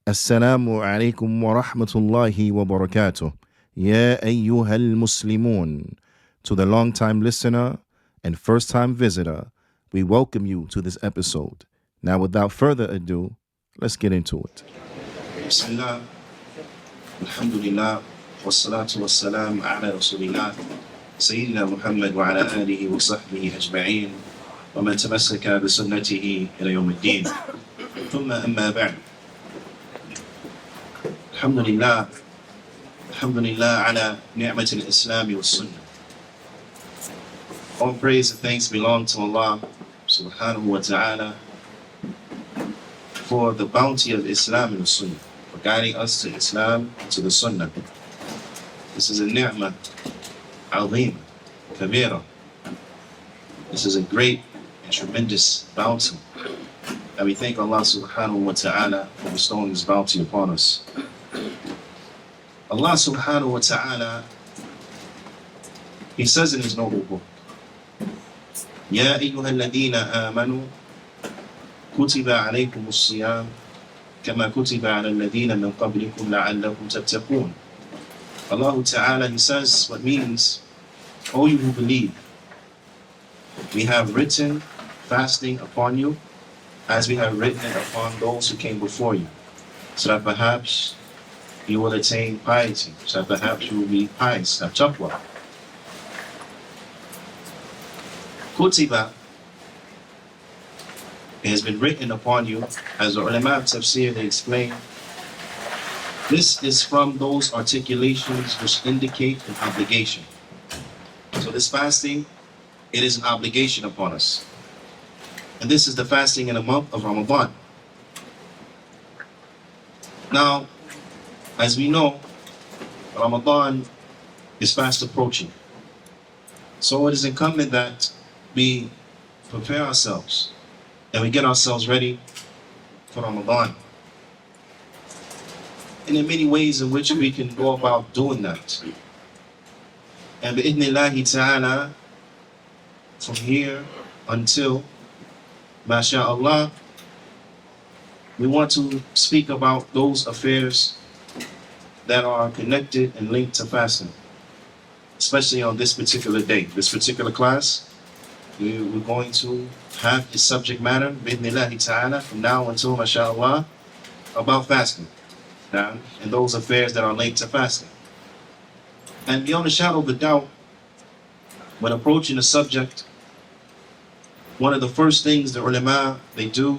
Assalamu alaikum wa rahmatullahi wa barakatuh. Ya ayyuhal muslimun. To the long-time listener and first-time visitor, we welcome you to this episode. Now, without further ado, let's get into it. Bismillah, alhamdulillah, wassalatu wassalam ala rasulillah, Sayyidina Muhammad wa ala alihi wa sahbihi ajma'in, wa man tamassaka bi sunnatihi ila yawm ad-din. Thumma amma ba'd. Alhamdulillah, alhamdulillah ala ni'mat al-Islam wa sunnah. All praise and thanks belong to Allah subhanahu wa ta'ala for the bounty of Islam and the Sunnah, for guiding us to Islam and to the Sunnah. This is a ni'mah, azim, kabira. This is a great and tremendous bounty. And we thank Allah subhanahu wa ta'ala for bestowing this bounty upon us. Allah subhanahu wa ta'ala, He says in His noble book, Ya ayyuha alladhina amanu kutiba alaykum as-siyam kama kutiba ala alladhina min qablikum la'allakum tattaqun. Allah ta'ala, He says, what means, O you who believe, we have written fasting upon you as we have written it upon those who came before you, so that perhaps you will attain piety, so that perhaps you will be pious, have taqwa. Kutiba, it has been written upon you, as the ulama of tafsir, they explain. This is from those articulations which indicate an obligation. So this fasting, it is an obligation upon us. And this is the fasting in the month of Ramadan. Now, as we know, Ramadan is fast approaching. So it is incumbent that we prepare ourselves and we get ourselves ready for Ramadan. And there are many ways in which we can go about doing that. And bi'idhnillahi ta'ala, from here until, masha'Allah, we want to speak about those affairs that are connected and linked to fasting, especially on this particular day. This particular class, we're going to have a subject matter, bi'idhnillahi ta'ala, from now until, masha'Allah, about fasting, and those affairs that are linked to fasting. And beyond a shadow of a doubt, when approaching a subject, one of the first things the ulama, they do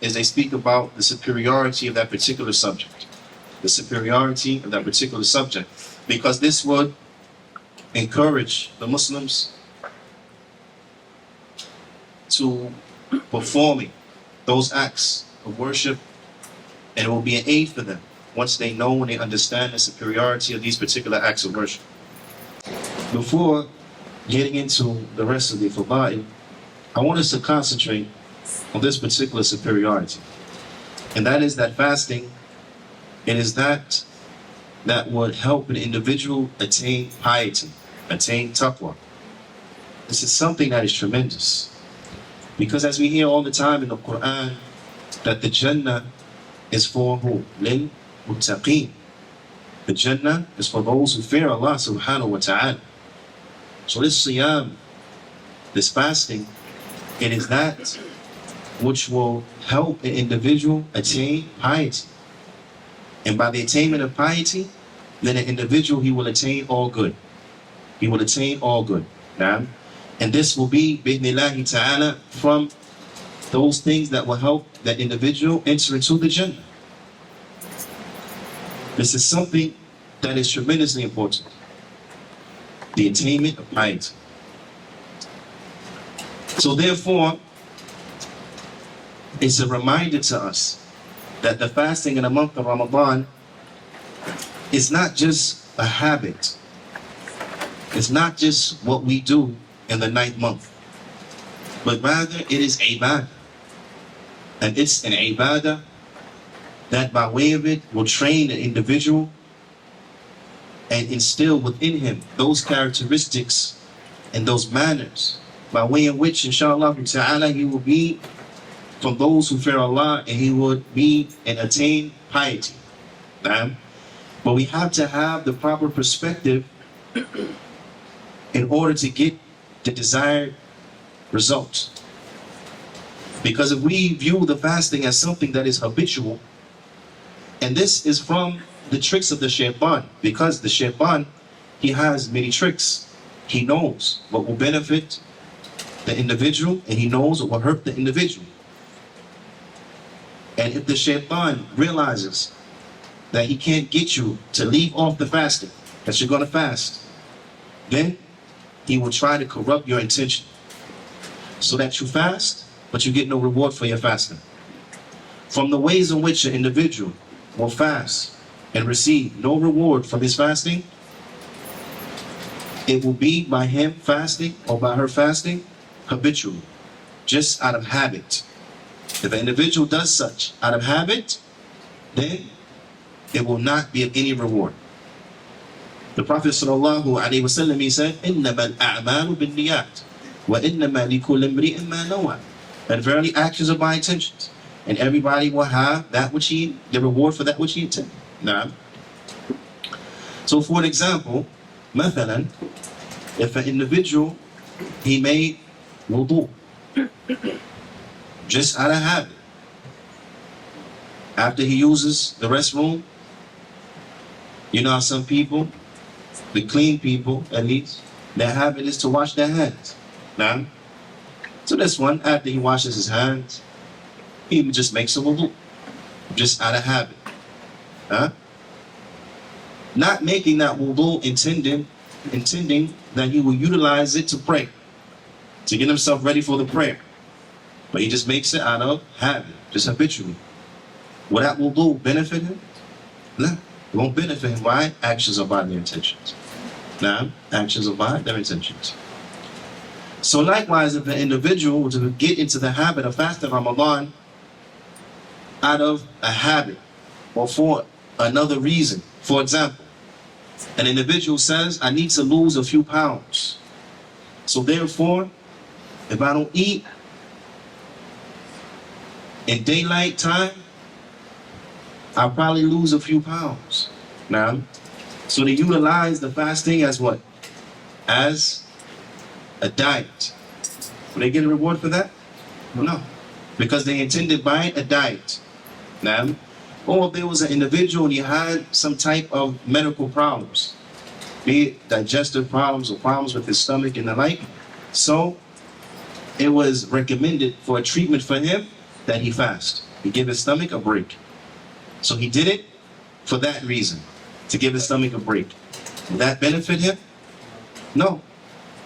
is they speak about the superiority of that particular subject. The superiority of that particular subject. Because this would encourage the Muslims to performing those acts of worship, and it will be an aid for them once they know and they understand the superiority of these particular acts of worship. Before getting into the rest of the fadail, I want us to concentrate on this particular superiority. And that is that fasting, it is that would help an individual attain piety, attain taqwa. This is something that is tremendous. Because as we hear all the time in the Qur'an, that the Jannah is for who? Lil muttaqeen. The Jannah is for those who fear Allah subhanahu wa ta'ala. So this siyam, this fasting, it is that which will help an individual attain piety. And by the attainment of piety, then an individual, he will attain all good. He will attain all good. Now, and this will be, bi'idhnillahi ta'ala, from those things that will help that individual enter into the Jannah. This is something that is tremendously important. The attainment of piety. So therefore, it's a reminder to us that the fasting in the month of Ramadan is not just a habit. It's not just what we do in the 9th month, but rather it is ibadah. And it's an ibadah that by way of it will train an individual and instill within him those characteristics and those manners by way in which, inshallah ta'ala, he will be from those who fear Allah, and he would be and attain piety. But we have to have the proper perspective in order to get the desired results. Because if we view the fasting as something that is habitual, and this is from the tricks of the shaitan, because the shaitan, he has many tricks. He knows what will benefit the individual, and he knows what will hurt the individual. And if the shaitan realizes that he can't get you to leave off the fasting, that you're going to fast, then he will try to corrupt your intention so that you fast, but you get no reward for your fasting. From the ways in which an individual will fast and receive no reward from his fasting, it will be by him fasting or by her fasting habitually, just out of habit. If an individual does such out of habit, then it will not be of any reward. The Prophet sallallahu alaihi wasallam, he said, إِنَّمَا الْأَعْمَالُ بِالنِّيَّاتِ وَإِنَّمَا لِكُلِّ امْرِئٍ مَّا نَوَى. And verily actions are by intentions, and everybody will have that which the reward for that which he intended. Now, so for an example, مثلا, if an individual, he made wudu just out of habit, after he uses the restroom, you know how some people, the clean people at least, their habit is to wash their hands. Now, so this one, after he washes his hands, he just makes a wudu, just out of habit. Not making that wudu intending that he will utilize it to pray, to get himself ready for the prayer. But he just makes it out of habit, just habitually. Will that wudu benefit him? No, it won't benefit him. Why? Actions are by their intentions. Now, actions are by their intentions. So likewise, if an individual were to get into the habit of fasting Ramadan out of a habit or for another reason, for example, an individual says, I need to lose a few pounds. So therefore, if I don't eat in daylight time, I'll probably lose a few pounds. Now, so they utilize the fasting as what? As a diet. Will they get a reward for that? No. Because they intended by it a diet. Now, or if there was an individual and he had some type of medical problems, be it digestive problems or problems with his stomach and the like, so it was recommended for a treatment for him that he fast. He give his stomach a break. So he did it for that reason, to give his stomach a break. Will that benefit him? No,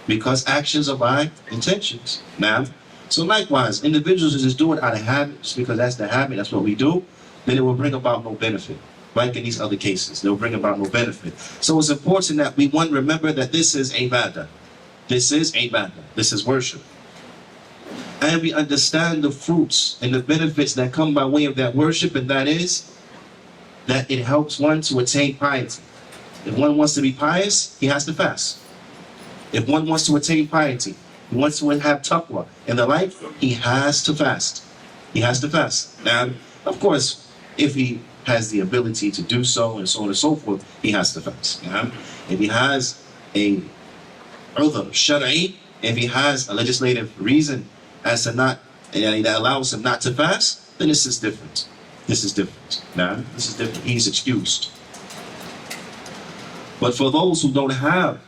because actions are by intentions. Now, so likewise, individuals who just do it out of habit, just because that's the habit, that's what we do, then it will bring about no benefit. Like in these other cases, they'll bring about no benefit. So it's important that we, one, remember that this is ibadah. This is ibadah. This is worship. And we understand the fruits and the benefits that come by way of that worship, and that is that it helps one to attain piety. If one wants to be pious, he has to fast. If one wants to attain piety, he wants to have taqwa in the life, he has to fast. He has to fast. Now, of course, if he has the ability to do so and so on and so forth, he has to fast. If he has a udhr shar'i, if he has a legislative reason as to not, that allows him not to fast, then this is different. This is different. Now, this is different. He's excused. But for those who don't have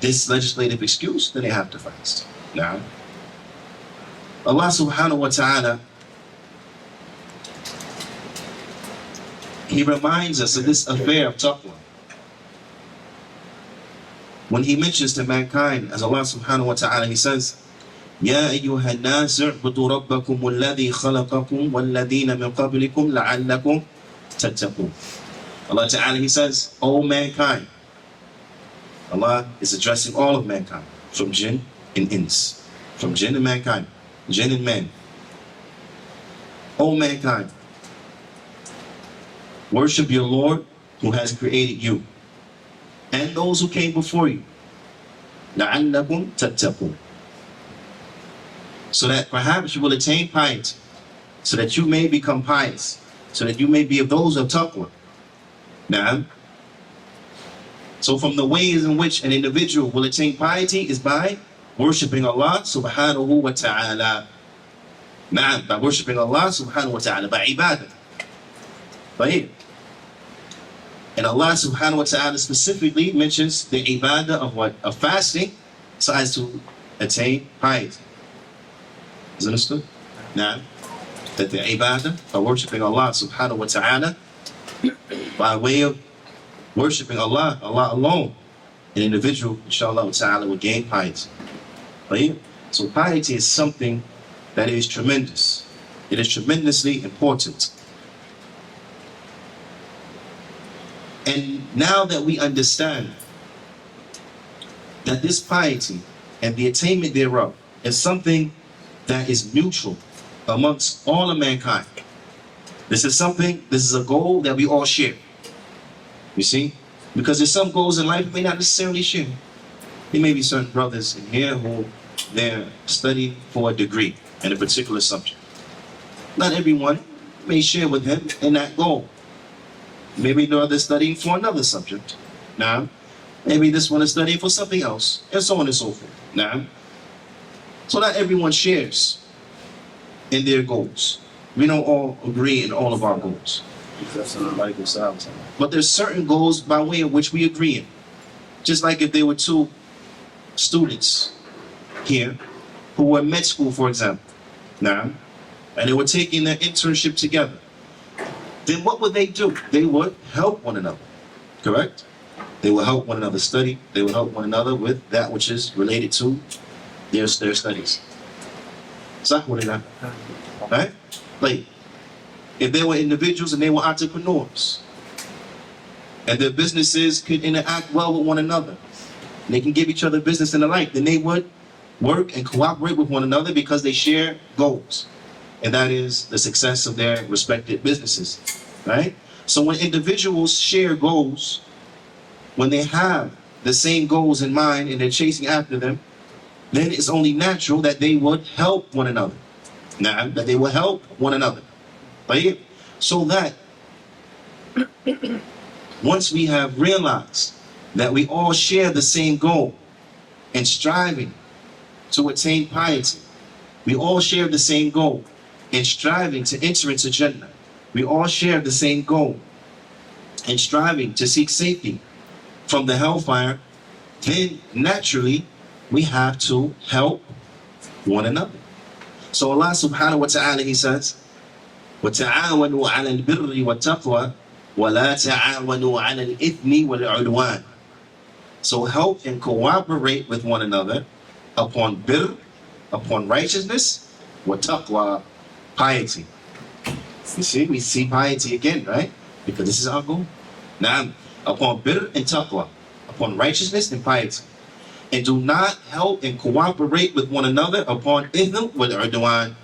this legislative excuse, then they have to fast. Now, Allah subhanahu wa ta'ala, He reminds us of this affair of taqwa. When He mentions to mankind, as Allah subhanahu wa ta'ala, He says, يا أيها الناس اعبدوا ربكم الذي خلقكم والذين من قبلكم لعلكم تتقون. Allah Ta'ala, He says, O mankind. Allah is addressing all of mankind, from jinn and ins, from jinn and mankind, jinn and men. O mankind, worship your Lord who has created you and those who came before you. لعلكم تتقون. so that perhaps you will attain piety, so that you may become pious, so that you may be of those of taqwa. Now, so from the ways in which an individual will attain piety is by worshipping Allah subhanahu wa ta'ala. Now, by worshipping Allah subhanahu wa ta'ala, by ibadah. Right? And Allah subhanahu wa ta'ala specifically mentions the ibadah of what? Of fasting, so as to attain piety. Is understood? Now, that the ibadah, by worshipping Allah subhanahu wa ta'ala, by way of worshipping Allah alone, an individual, inshallah ta'ala, will gain piety. Right? So piety is something that is tremendous. It is tremendously important. And now that we understand that this piety and the attainment thereof is something that is mutual amongst all of mankind. This is a goal that we all share. You see? Because there's some goals in life we may not necessarily share. There may be certain brothers in here who they're studying for a degree in a particular subject. Not everyone may share with him in that goal. Maybe the other studying for another subject. Now, maybe this one is studying for something else, and so on and so forth. Now, so not everyone shares in their goals. We don't all agree in all of our goals. But there's certain goals by way of which we agree in. Just like if there were two students here who were in med school, for example, now, and they were taking their internship together, then what would they do? They would help one another, correct? They will help one another study. They will help one another with that which is related to their studies. Right? Like, if they were individuals and they were entrepreneurs, and their businesses could interact well with one another, and they can give each other business and the like, then they would work and cooperate with one another because they share goals. And that is the success of their respective businesses, right? So when individuals share goals, when they have the same goals in mind and they're chasing after them, then it's only natural that they would help one another. Now, that they will help one another, right? So that once we have realized that we all share the same goal and striving to attain piety, we all share the same goal in striving to enter into Jannah. We all share the same goal in striving to seek safety from the hellfire. Then naturally we have to help one another. So Allah subhanahu wa ta'ala, He says, وَتَعَاوَنُوا عَلَى الْبِرِّ وَالتَّقْوَى وَلَا تَعَاوَنُوا عَلَى الْإِثْمِ وَالْعُدْوَانِ. So help and cooperate with one another upon birr, upon righteousness, وَتَقْوَى, piety. You see, we see piety again, right? Because this is our goal. Now, upon birr and taqwa, upon righteousness and piety. And do not help and cooperate with one another upon ithm wal udwan,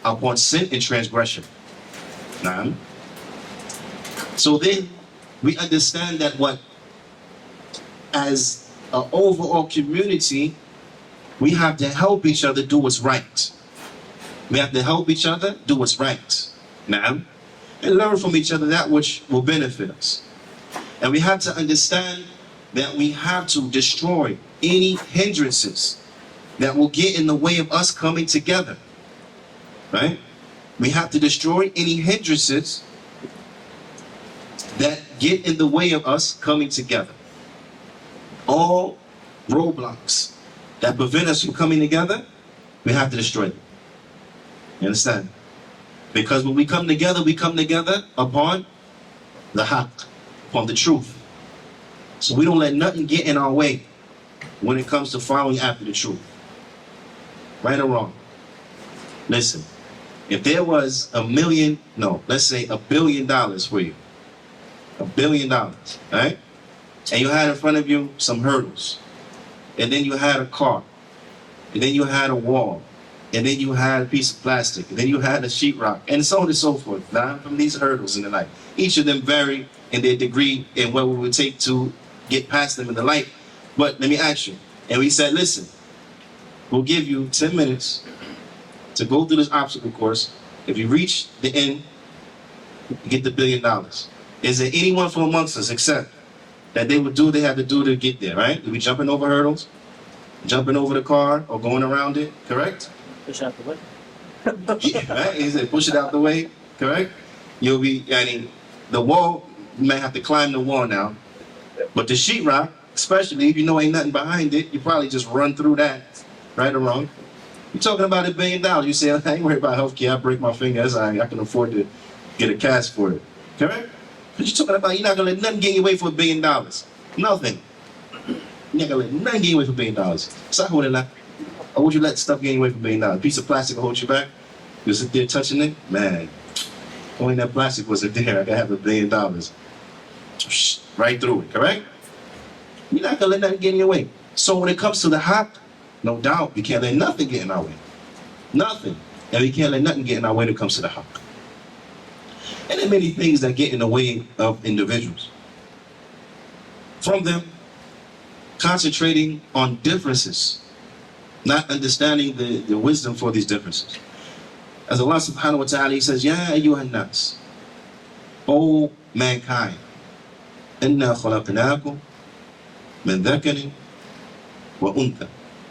upon sin and transgression. Now, so then we understand that what, as an overall community, we have to help each other do what's right. We have to help each other do what's right. Now, and learn from each other that which will benefit us. And we have to understand that we have to destroy any hindrances that will get in the way of us coming together. Right? We have to destroy any hindrances that get in the way of us coming together. All roadblocks that prevent us from coming together, we have to destroy them. You understand? Because when we come together upon the haqq, upon the truth. So we don't let nothing get in our way when it comes to following after the truth. Right or wrong? Listen, if there was let's say $1 billion for you. $1 billion, right? And you had in front of you some hurdles. And then you had a car. And then you had a wall. And then you had a piece of plastic. And then you had a sheetrock. And so on and so forth. Now, from these hurdles in the life. Each of them vary in their degree and what it would take to get past them in the light. But let me ask you. And we said, listen, we'll give you 10 minutes to go through this obstacle course. If you reach the end, you get the $1 billion. Is there anyone from amongst us except that they would do what they had to do to get there, right? You'll be jumping over hurdles, jumping over the car, or going around it, correct? Push out the way. Yeah, right? He said push it out the way, correct? You'll be, the wall, you might have to climb the wall now. But the sheetrock, especially if you know ain't nothing behind it, you probably just run through that, right or wrong. You're talking about $1 billion. You say, I ain't worried about healthcare. I break my fingers. I can afford to get a cast for it. Correct? But you're talking about you're not going to let nothing get you away for $1 billion. Nothing. You're not going to let nothing get you away for $1 billion. So I hold it like, or would you let stuff get you away for $1 billion? A piece of plastic will hold you back? You sit there touching it? Man, only that plastic wasn't there. I could have $1 billion. Right through it, correct? You're not going to let nothing get in your way. So when it comes to the haq, no doubt, we can't let nothing get in our way. Nothing. And we can't let nothing get in our way when it comes to the haq. And there are many things that get in the way of individuals. From them, concentrating on differences, not understanding the wisdom for these differences. As Allah subhanahu wa ta'ala, He says, Ya ayyuhan nas, O mankind, inna khalaqnakum min dhakarin wa untha.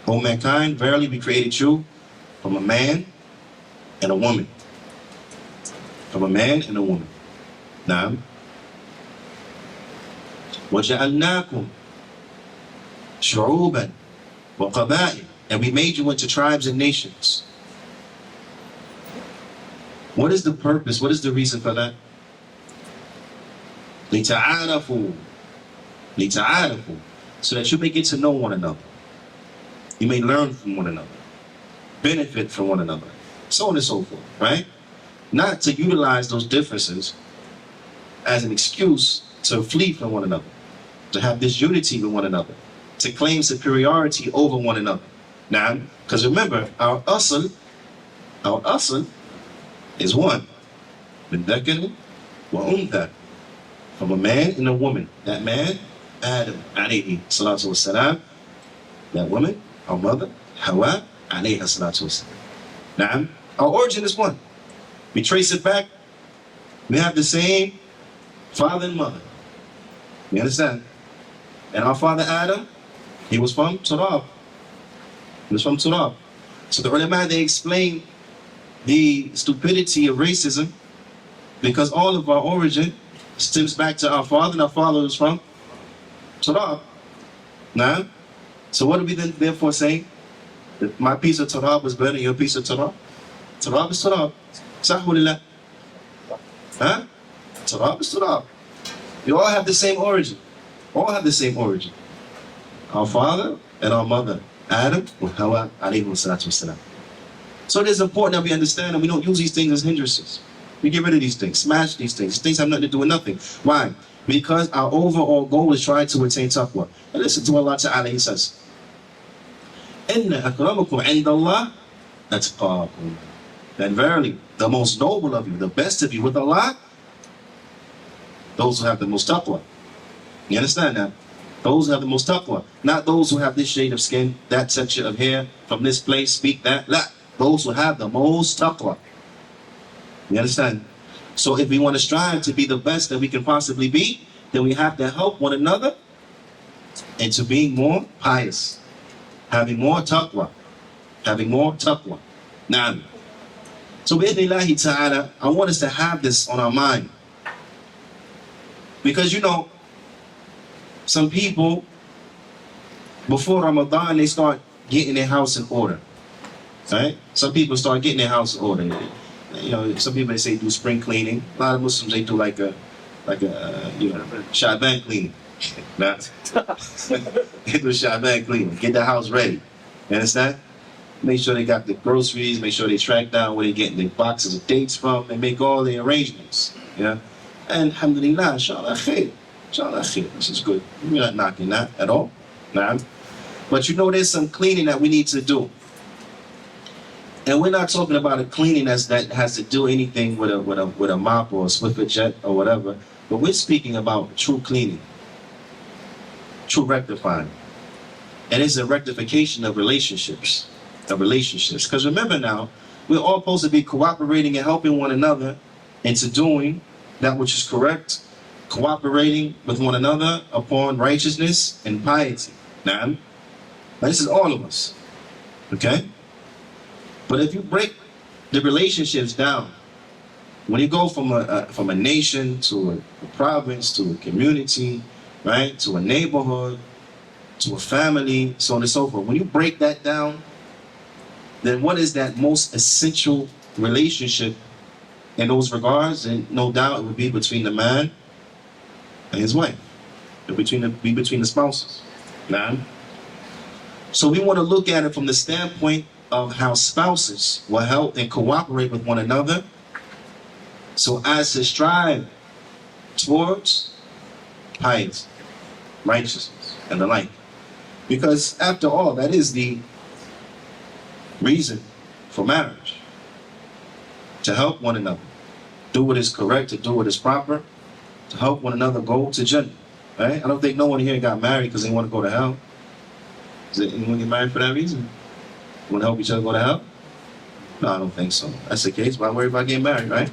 O mankind, verily we created you from a man and a woman. From a man and a woman. Naam. وَجَعَلْنَاكُمْ شُعُوبًا وَقَبَائِلًا. And we made you into tribes and nations. What is the purpose? What is the reason for that? لِتَعَارَفُوا. لِتَعَارَفُوا. So that you may get to know one another. You may learn from one another. Benefit from one another. So on and so forth, right? Not to utilize those differences as an excuse to flee from one another, to have disunity with one another, to claim superiority over one another. Now, because remember, our asl is one. Min dhakarin wa untha. From a man and a woman. That man, Adam, alayhi salatu wassalam. That woman, our mother, Hawa, alayhi salatu wassalam. Now, our origin is one. We trace it back. We have the same father and mother. You understand? And our father Adam, he was from Turab. He was from Turab. So the ulama, they explain the stupidity of racism because all of our origin stems back to our father, and our father was from Turab. Now, so what are we then therefore saying? That my piece of Turab was better than your piece of Turab? Turab is Turab. Sahulillah. Huh? Turab is Turab. We all have the same origin. All have the same origin. Our father and our mother, Adam and Hawa alayhi salatu wasalam. So it is important that we understand and we don't use these things as hindrances. We get rid of these things, smash these things. These things have nothing to do with nothing. Why? Because our overall goal is trying to attain taqwa. And listen to Allah Ta'ala, He says, Inna akramakum indallah atqakum. That verily, the most noble of you, the best of you with Allah, those who have the most taqwa. You understand that? Those who have the most taqwa. Not those who have this shade of skin, that section of hair, from this place, speak that. La. Those who have the most taqwa. You understand? So if we want to strive to be the best that we can possibly be, then we have to help one another into being more pious. Having more taqwa. Having more taqwa. Now, so bi'idhnillahi ta'ala, I want us to have this on our mind. Because you know, some people, before Ramadan, they start getting their house in order. Right? Some people start getting their house in order. You know, some people, they say do spring cleaning. A lot of Muslims, they do like a Shaban cleaning. Nah. They do Shaban cleaning. Get the house ready. You understand? Make sure they got the groceries, make sure they track down where they're getting the boxes of dates from, and make all the arrangements. Yeah? And alhamdulillah, inshallah khair. Inshallah khair. This is good. We're not knocking that at all. Nah. But you know there's some cleaning that we need to do. And we're not talking about a cleaning that has to do anything with a mop or a Swiffer jet or whatever. But we're speaking about true cleaning. True rectifying. And it's a rectification of relationships. Because remember now, we're all supposed to be cooperating and helping one another into doing that which is correct, cooperating with one another upon righteousness and piety. Now, this is all of us, okay? But if you break the relationships down, when you go from a nation to a province to a community, right, to a neighborhood, to a family, so on and so forth, when you break that down, then what is that most essential relationship in those regards? And no doubt it would be between the man and his wife, between the spouses. Now, so we want to look at it from the standpoint of how spouses will help and cooperate with one another, so as to strive towards piety, righteousness, and the like. Because after all, that is the reason for marriage, to help one another, do what is correct, to do what is proper, to help one another go to Jannah. Right? I don't think no one here got married because they want to go to hell. Does anyone get married for that reason? Want to help each other go to hell? No, I don't think so. That's the case. Why worry about getting married, right?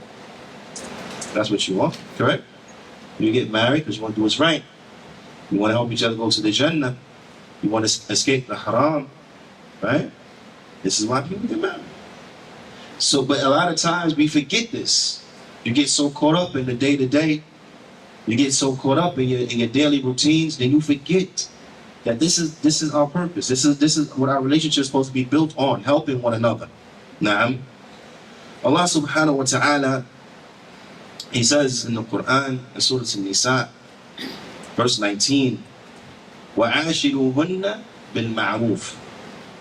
That's what you want, correct? You get married because you want to do what's right. You want to help each other go to the Jannah. You want to escape the haram, right? This is why people get married. So, but a lot of times we forget this. You get so caught up in the day-to-day, you get so caught up in your daily routines, then you forget that this is our purpose. This is what our relationship is supposed to be built on, helping one another. Now, Allah subhanahu wa ta'ala, He says in the Qur'an, in Surah An-Nisa, verse 19, وَعَاشِرُوهُنَّ بِالْمَعْرُوفِ.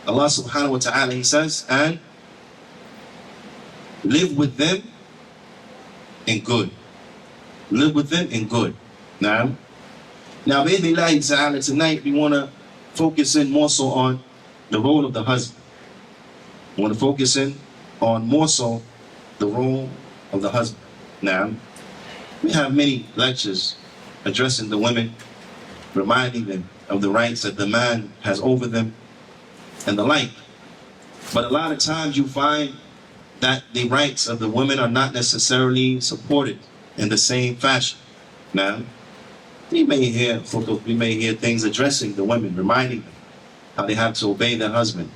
Allah subhanahu wa ta'ala, He says, and live with them in good. Live with them in good. Now, bi'idhnillahi ta'ala, tonight we want to focus in more so on the role of the husband. We want to focus in on more so the role of the husband. Now, we have many lectures addressing the women, reminding them of the rights that the man has over them and the like. But a lot of times you find that the rights of the women are not necessarily supported in the same fashion. Now, we may hear things addressing the women, reminding them how they have to obey their husband,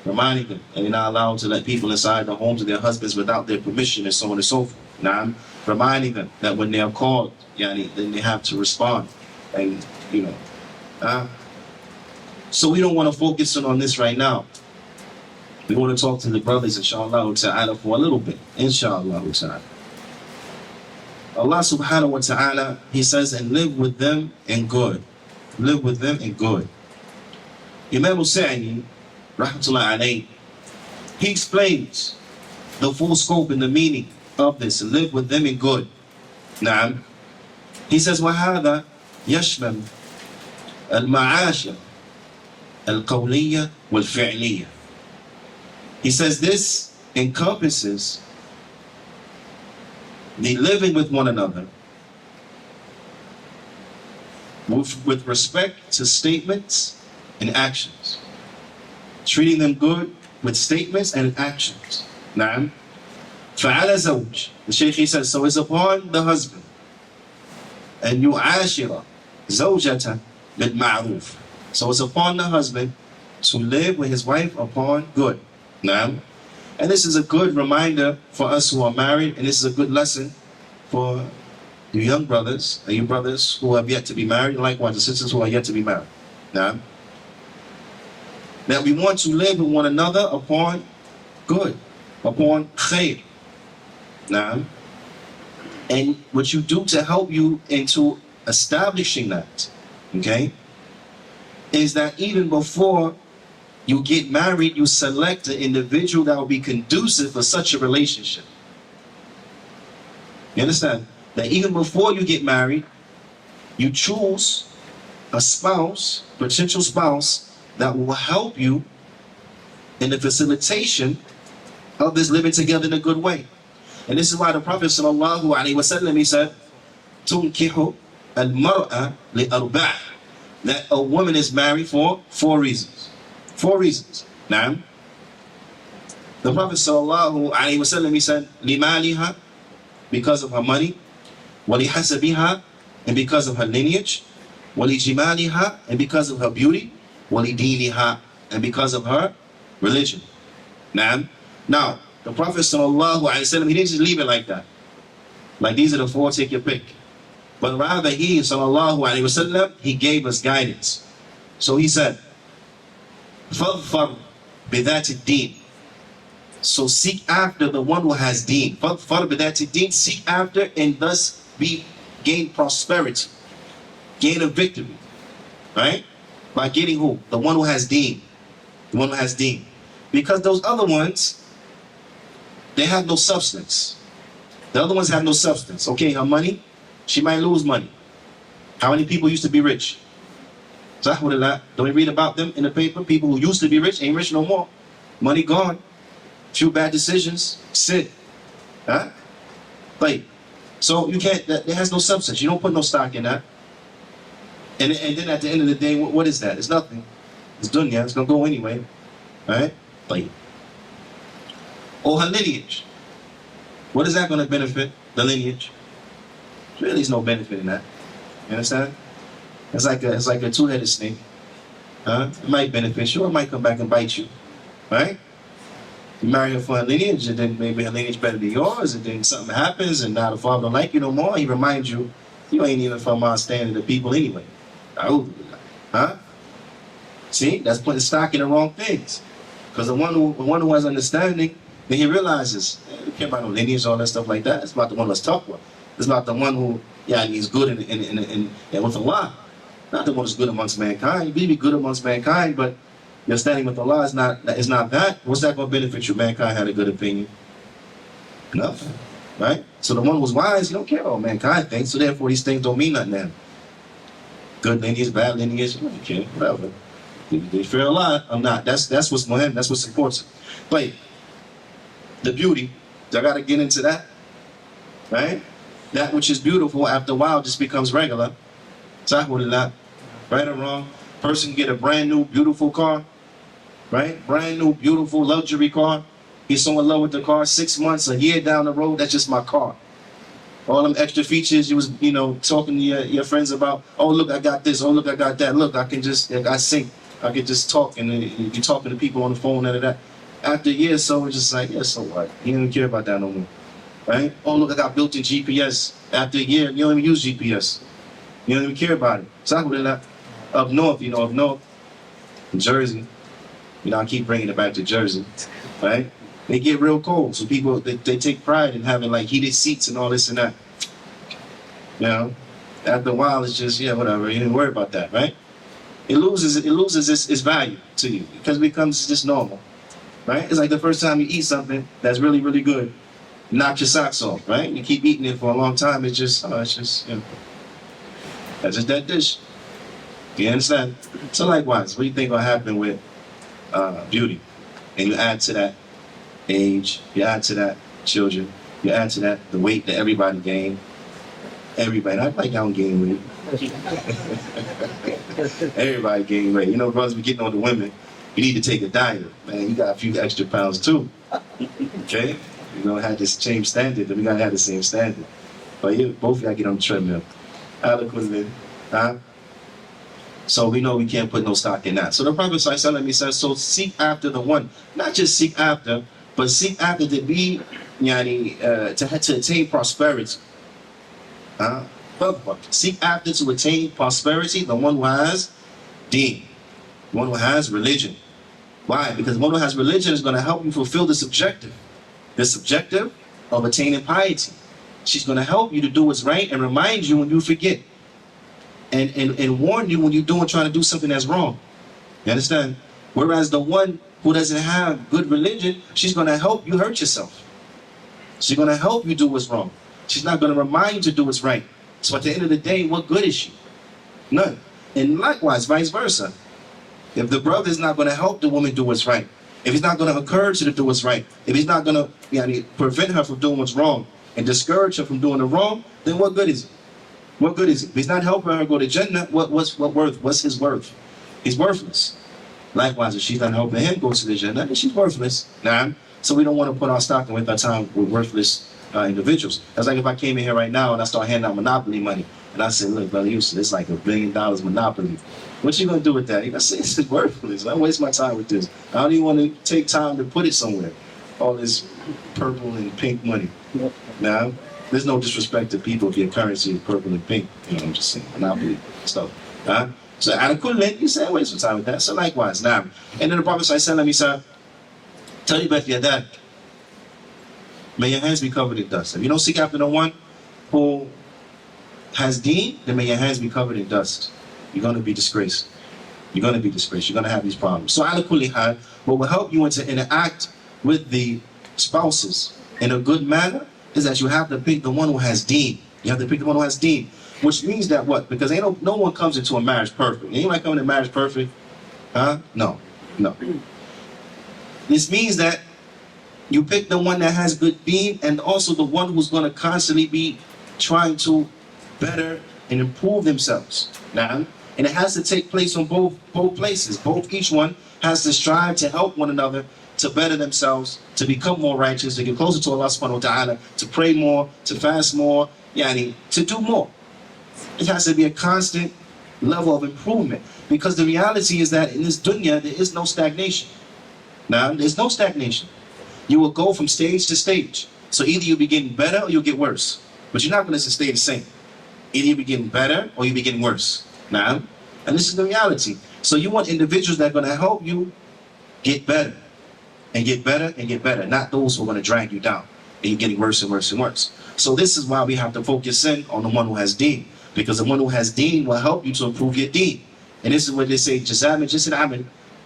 reminding them that they're not allowed to let people inside the homes of their husbands without their permission, and so on and so forth. Now, reminding them that when they are called, then they have to respond. And, so we don't want to focus on this right now. We want to talk to the brothers, inshallah ta'ala, for a little bit, inshallah ta'ala. Allah subhanahu wa ta'ala, He says, and live with them in good. Live with them in good. Imam Hussein, rahmatullahi alayhi, he explains the full scope and the meaning of this, live with them in good. Naam. He says, وَهَذَا يَشْمَلُ الْمَعَاشِرَ الْقَوْلِيَّةِ وَالْفِعْلِيَّةِ. He says this encompasses the living with one another with respect to statements and actions. Treating them good with statements and actions. Naam. فَعَلَى زَوْجٍ. The Shaykh, he says, so it's upon the husband and يُعَاشِرَ زَوْجَةً بِالْمَعْرُوفِ. So it's upon the husband to live with his wife upon good. Naam. And this is a good reminder for us who are married, and this is a good lesson for you young brothers and you brothers who have yet to be married, and likewise the sisters who are yet to be married. Now, that we want to live with one another upon good, upon khair. Now, and what you do to help you into establishing that, okay, is that even before you get married, you select an individual that will be conducive for such a relationship. You understand? That even before you get married, you choose a spouse, potential spouse, that will help you in the facilitation of this living together in a good way. And this is why the Prophet sallallahu alaihi wasallam, he said, "Tunkihu al-mar'a li-arba'." That a woman is married for 4 reasons. 4 reasons. Now, The Prophet sallallahu alaihi wasallam, he said, "Limaliha," because of her money, "Walihasabiha," and because of her lineage, "Walijimaliha," and because of her beauty, "Walidiniha," and because of her religion. Now, the Prophet sallallahu alaihi wasallam, he didn't just leave it like that. Like these are the four, take your pick. But rather he sallallahu alaihi wasallam, he gave us guidance. So he said, "Fadfar bidhati din." So seek after the one who has deen. Fadfar bidhati din, seek after and thus gain prosperity, gain a victory, right? By getting who? The one who has deen. The one who has deen. Because those other ones, they have no substance. The other ones have no substance. Okay, her money, she might lose money. How many people used to be rich? Don't we read about them in the paper? People who used to be rich ain't rich no more. Money gone. Few bad decisions. Sit. Huh? Like, so you can't, that has no substance. You don't put no stock in that. And then at the end of the day, what is that? It's nothing. It's dunya. It's going to go anyway. Right? Like, or her lineage. What is that going to benefit? The lineage. Really, there's no benefit in that. You understand? It's like a two-headed snake. It might benefit you, or it might come back and bite you. Right? You marry her for her lineage, and then maybe her lineage better than yours, and then something happens, and now the father don't like you no more. He reminds you, you ain't even from our standard of people anyway. Huh? See, that's putting stock in the wrong things. Because the one who has understanding, then he realizes, you can't about no lineage, all that stuff like that. It's about the one that's taqwa. It's about the one who, he's good in with Allah. Not the one who's good amongst mankind. You can be good amongst mankind, but your standing with Allah is not that. What's that going to benefit you? Mankind had a good opinion. Nothing. Right? So the one who's wise, he don't care what mankind thinks, so therefore these things don't mean nothing to him. Good lineage, bad lineage, you don't care, whatever. They fear Allah, I'm not. That's what's muhim, that's what supports it. But the beauty, I got to get into that. Right? That which is beautiful after a while just becomes regular. Sahulillah. Right or wrong? Person get a brand new beautiful car. Right? Brand new beautiful luxury car. He's so in love with the car, 6 months, a year down the road, that's just my car. All them extra features you was, talking to your friends about, oh look, I got this, oh look, I got that, look, I sync. I could just talk, and you're talking to people on the phone, that. After a year or so, it's just like, yeah, so what? You don't even care about that no more. Right? Oh look, I got built-in GPS. After a year, you don't even use GPS. You don't even care about it. So up north, up north, in Jersey, I keep bringing it back to Jersey, right? They get real cold, so people, they take pride in having like heated seats and all this and that. After a while, it's just, whatever, you didn't worry about that, right? It loses its value to you because it becomes just normal, right? It's like the first time you eat something that's really, really good, knock your socks off, right? You keep eating it for a long time, that's just that dish. You understand? So likewise, what do you think will happen with beauty? And you add to that age, you add to that children, you add to that the weight that everybody gained. Everybody, I don't gain weight. Everybody gain weight. Brothers be getting on the women. You need to take a diet, man. You got a few extra pounds too. Okay? Had this same standard, then we gotta have the same standard. But both gotta get on the treadmill. Adequately, huh? So we know we can't put no stock in that. So the Prophet ﷺ says, so seek after the one, not just seek after, but seek after to be, to attain prosperity. Seek after to attain prosperity, the one who has deen, the one who has religion. Why? Because the one who has religion is going to help you fulfill this objective of attaining piety. She's going to help you to do what's right and remind you when you forget. And warn you when you're trying to do something that's wrong. You understand? Whereas the one who doesn't have good religion, she's going to help you hurt yourself. She's going to help you do what's wrong. She's not going to remind you to do what's right. So at the end of the day, what good is she? None. And likewise, vice versa. If the brother is not going to help the woman do what's right, if he's not going to encourage her to do what's right, if he's not going to prevent her from doing what's wrong and discourage her from doing the wrong, then what good is it? What good is it? If he's not helping her go to Jannah, what's his worth? He's worthless. Likewise, if she's not helping him go to the Jannah, then she's worthless. Now, So we don't want to put our stock and waste our time with worthless individuals. That's like if I came in here right now and I start handing out Monopoly money, and I said, look, brother Houston, it's like $1 billion Monopoly. What you gonna do with that? You're gonna say, it's worthless. I waste my time with this. I don't even want to take time to put it somewhere. All this purple and pink money. Now, there's no disrespect to people if your currency is purple and pink. You know, I'm just saying, Monopoly stuff. So out of kulin, you say, waste some time with that. So likewise, now. And then the Prophet said, he said, tell you about your dad. May your hands be covered in dust. If you don't seek after the one who has deen, then may your hands be covered in dust. You're going to be disgraced. You're going to be disgraced. You're going to have these problems. So ala kulli hal, what will help you to interact with the spouses in a good manner is that you have to pick the one who has deen. You have to pick the one who has deen. Which means that what? Because no one comes into a marriage perfect. Anybody come into marriage perfect? No. This means that you pick the one that has good deen and also the one who's going to constantly be trying to better and improve themselves. Now, and it has to take place on both places. Each one has to strive to help one another to better themselves, to become more righteous, to get closer to Allah subhanahu wa ta'ala, to pray more, to fast more, to do more. It has to be a constant level of improvement, because the reality is that in this dunya there is no stagnation. Now, there's no stagnation. You will go from stage to stage. So either you'll be getting better or you'll get worse. But you're not going to stay the same. Either you'll be getting better or you'll be getting worse. Now, and this is the reality. So you want individuals that are going to help you get better and get better and get better, not those who are going to drag you down and you're getting worse and worse and worse. So this is why we have to focus in on the one who has deen, because the one who has deen will help you to improve your deen. And this is what they say,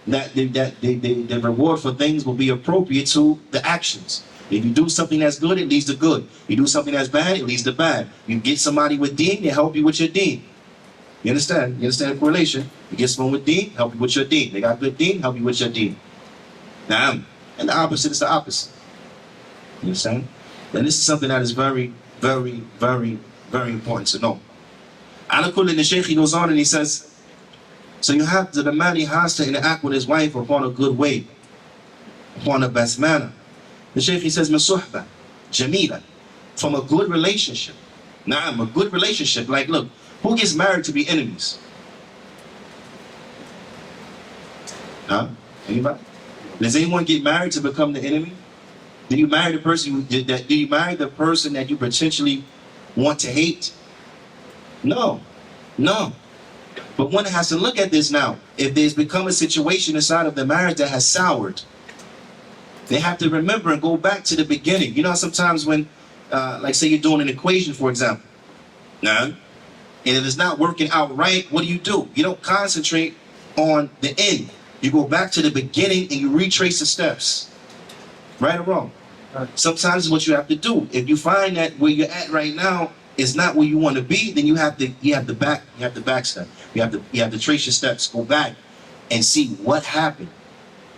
that the reward for things will be appropriate to the actions. If you do something that's good, it leads to good. You do something that's bad, it leads to bad. You get somebody with deen, they help you with your deen. You understand? You understand the correlation? You get someone with deen, help you with your deen. They got good deen, help you with your deen. Now, and the opposite is the opposite. You understand? And this is something that is very, very, very, very important to know. Alakul in the Shaykh, he goes on and he says, so you have to, the man, he has to interact with his wife upon a good way, upon the best manner. The Shaykh, he says, Masuhba, Jamila, from a good relationship. Naam, a good relationship. Like, look, who gets married to be enemies? Huh? Anybody? Does anyone get married to become the enemy? Do you marry the person that you potentially want to hate? No. But one has to look at this now. If there's become a situation inside of the marriage that has soured, they have to remember and go back to the beginning. You know, sometimes when, like say you're doing an equation, for example, and if it's not working out right, what do? You don't concentrate on the end. You go back to the beginning and you retrace the steps. Right or wrong? Right. Sometimes what you have to do, if you find that where you're at right now is not where you want to be, then you have to back step. You have to trace your steps, go back and see what happened.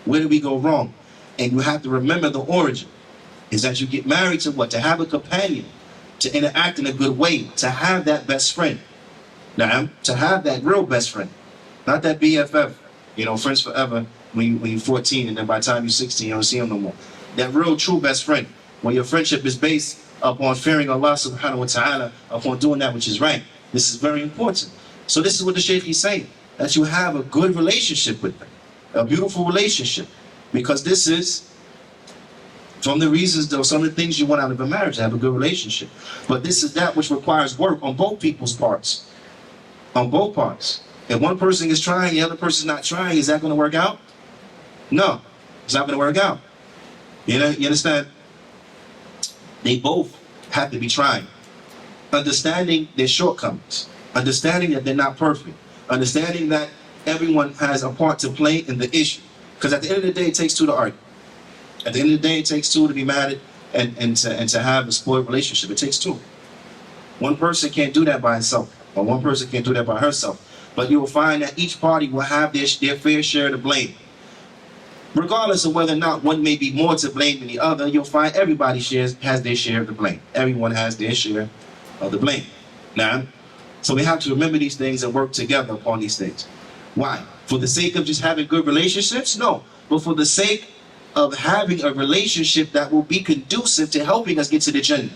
Where did we go wrong? And you have to remember the origin. Is that you get married to what? To have a companion, to interact in a good way, to have that best friend. Now, to have that real best friend, not that BFF, friends forever when you're 14 and then by the time you're 16 you don't see them no more. That real true best friend, when your friendship is based upon fearing Allah subhanahu wa ta'ala, upon doing that which is right. This is very important. So this is what the Shaykh is saying, that you have a good relationship with them, a beautiful relationship, because this is some of the reasons, some of the things you want out of a marriage, to have a good relationship. But this is that which requires work on both people's parts, on both parts. If one person is trying, the other person is not trying, is that going to work out? No, it's not going to work out. You understand? They both have to be trying, understanding their shortcomings, understanding that they're not perfect, understanding that everyone has a part to play in the issue. Because at the end of the day, it takes two to argue. At the end of the day, it takes two to be mad and to have a spoiled relationship. It takes two. One person can't do that by himself, or one person can't do that by herself. But you will find that each party will have their fair share to blame. Regardless of whether or not one may be more to blame than the other, you'll find everybody has their share of the blame. Everyone has their share of the blame. Now, so we have to remember these things and work together upon these things. Why? For the sake of just having good relationships? No. But for the sake of having a relationship that will be conducive to helping us get to the Jannah.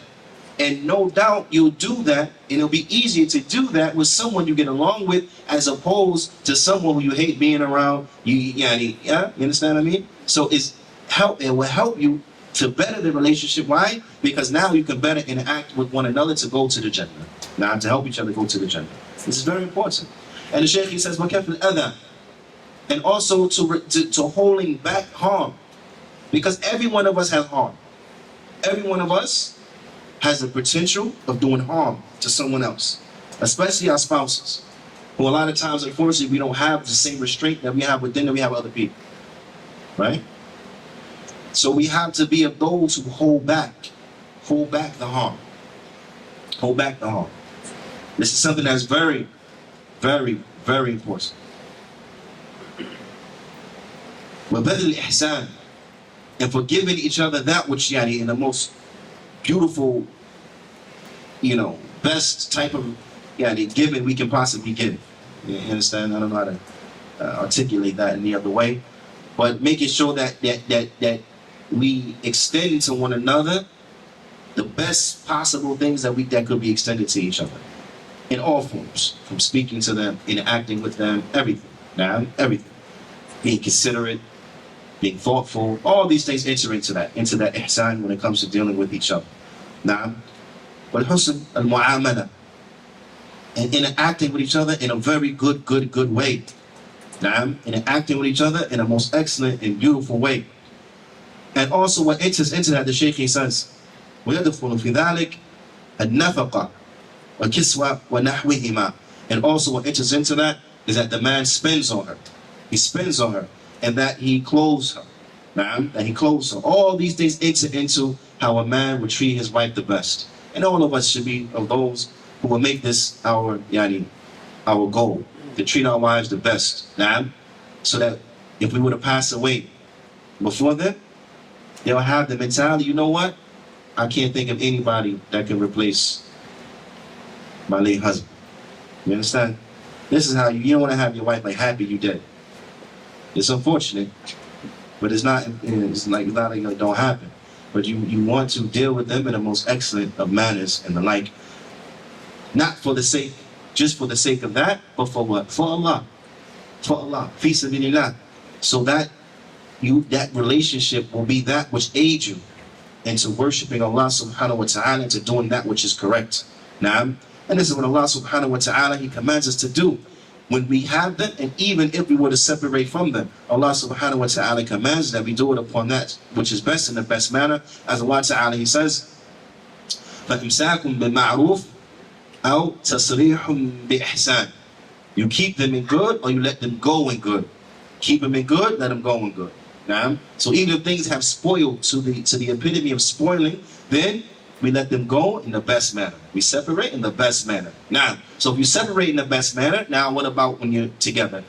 And no doubt you'll do that, and it'll be easier to do that with someone you get along with, as opposed to someone who you hate being around. You understand what I mean? So it will help you to better the relationship. Why? Because now you can better interact with one another to go to the Jannah. Now, to help each other go to the Jannah. This is very important. And the Shaykh, he says, وَكَفْ الْأَذَى, and also to holding back harm. Because every one of us has harm. Every one of us has the potential of doing harm to someone else, especially our spouses, who a lot of times, unfortunately, we don't have the same restraint that we have with them that we have with other people, right? So we have to be of those who hold back the harm. Hold back the harm. This is something that's very, very, very important. وَبَذْلِ الْإِحْسَانِ, and forgiving each other that which, in the most beautiful, best type of giving we can possibly give. You understand? I don't know how to articulate that any other way, but making sure that we extend to one another the best possible things that could be extended to each other in all forms, from speaking to them, interacting with them, everything. Everything. Being considerate, being thoughtful, all these things enter into that ihsan when it comes to dealing with each other. Now, but husn al-mu'amala, and interacting with each other in a very good way. Now, interacting with each other in a most excellent and beautiful way. And also what enters into that, the Shaykh, he says, وَيَدْخُلُ فِي ذَلِكَ النَّفَقَةِ وَكِسْوَةِ وَنَحْوِهِمَا, and also what enters into that is that the man spends on her. He spends on her, and that he clothes her. That he clothes her. All these things enter into how a man would treat his wife the best. And all of us should be of those who will make this our goal, to treat our wives the best. So that if we were to pass away before them, they'll have the mentality, you know what? I can't think of anybody that can replace my late husband. You understand? This is how you don't want to have your wife happy you dead. It's unfortunate, but it's not like it don't happen. But you want to deal with them in the most excellent of manners and the like. Not just for the sake of that, but for what? For Allah. For Allah. Fi sabilillah. So that relationship will be that which aids you into worshiping Allah subhanahu wa ta'ala, to doing that which is correct. And this is what Allah subhanahu wa ta'ala, He commands us to do. When we have them, and even if we were to separate from them, Allah subhanahu wa ta'ala commands that we do it upon that which is best, in the best manner. As Allah ta'ala, He says, فَإِمْسَاكُمْ بِالْمَعْرُوفِ أَوْ تَصْرِيحٌ بِإِحْسَانٍ. You keep them in good, or you let them go in good. Keep them in good, let them go in good. So even if things have spoiled to the epitome of spoiling, then we let them go in the best manner. We separate in the best manner. So if you separate in the best manner, now what about when you're together?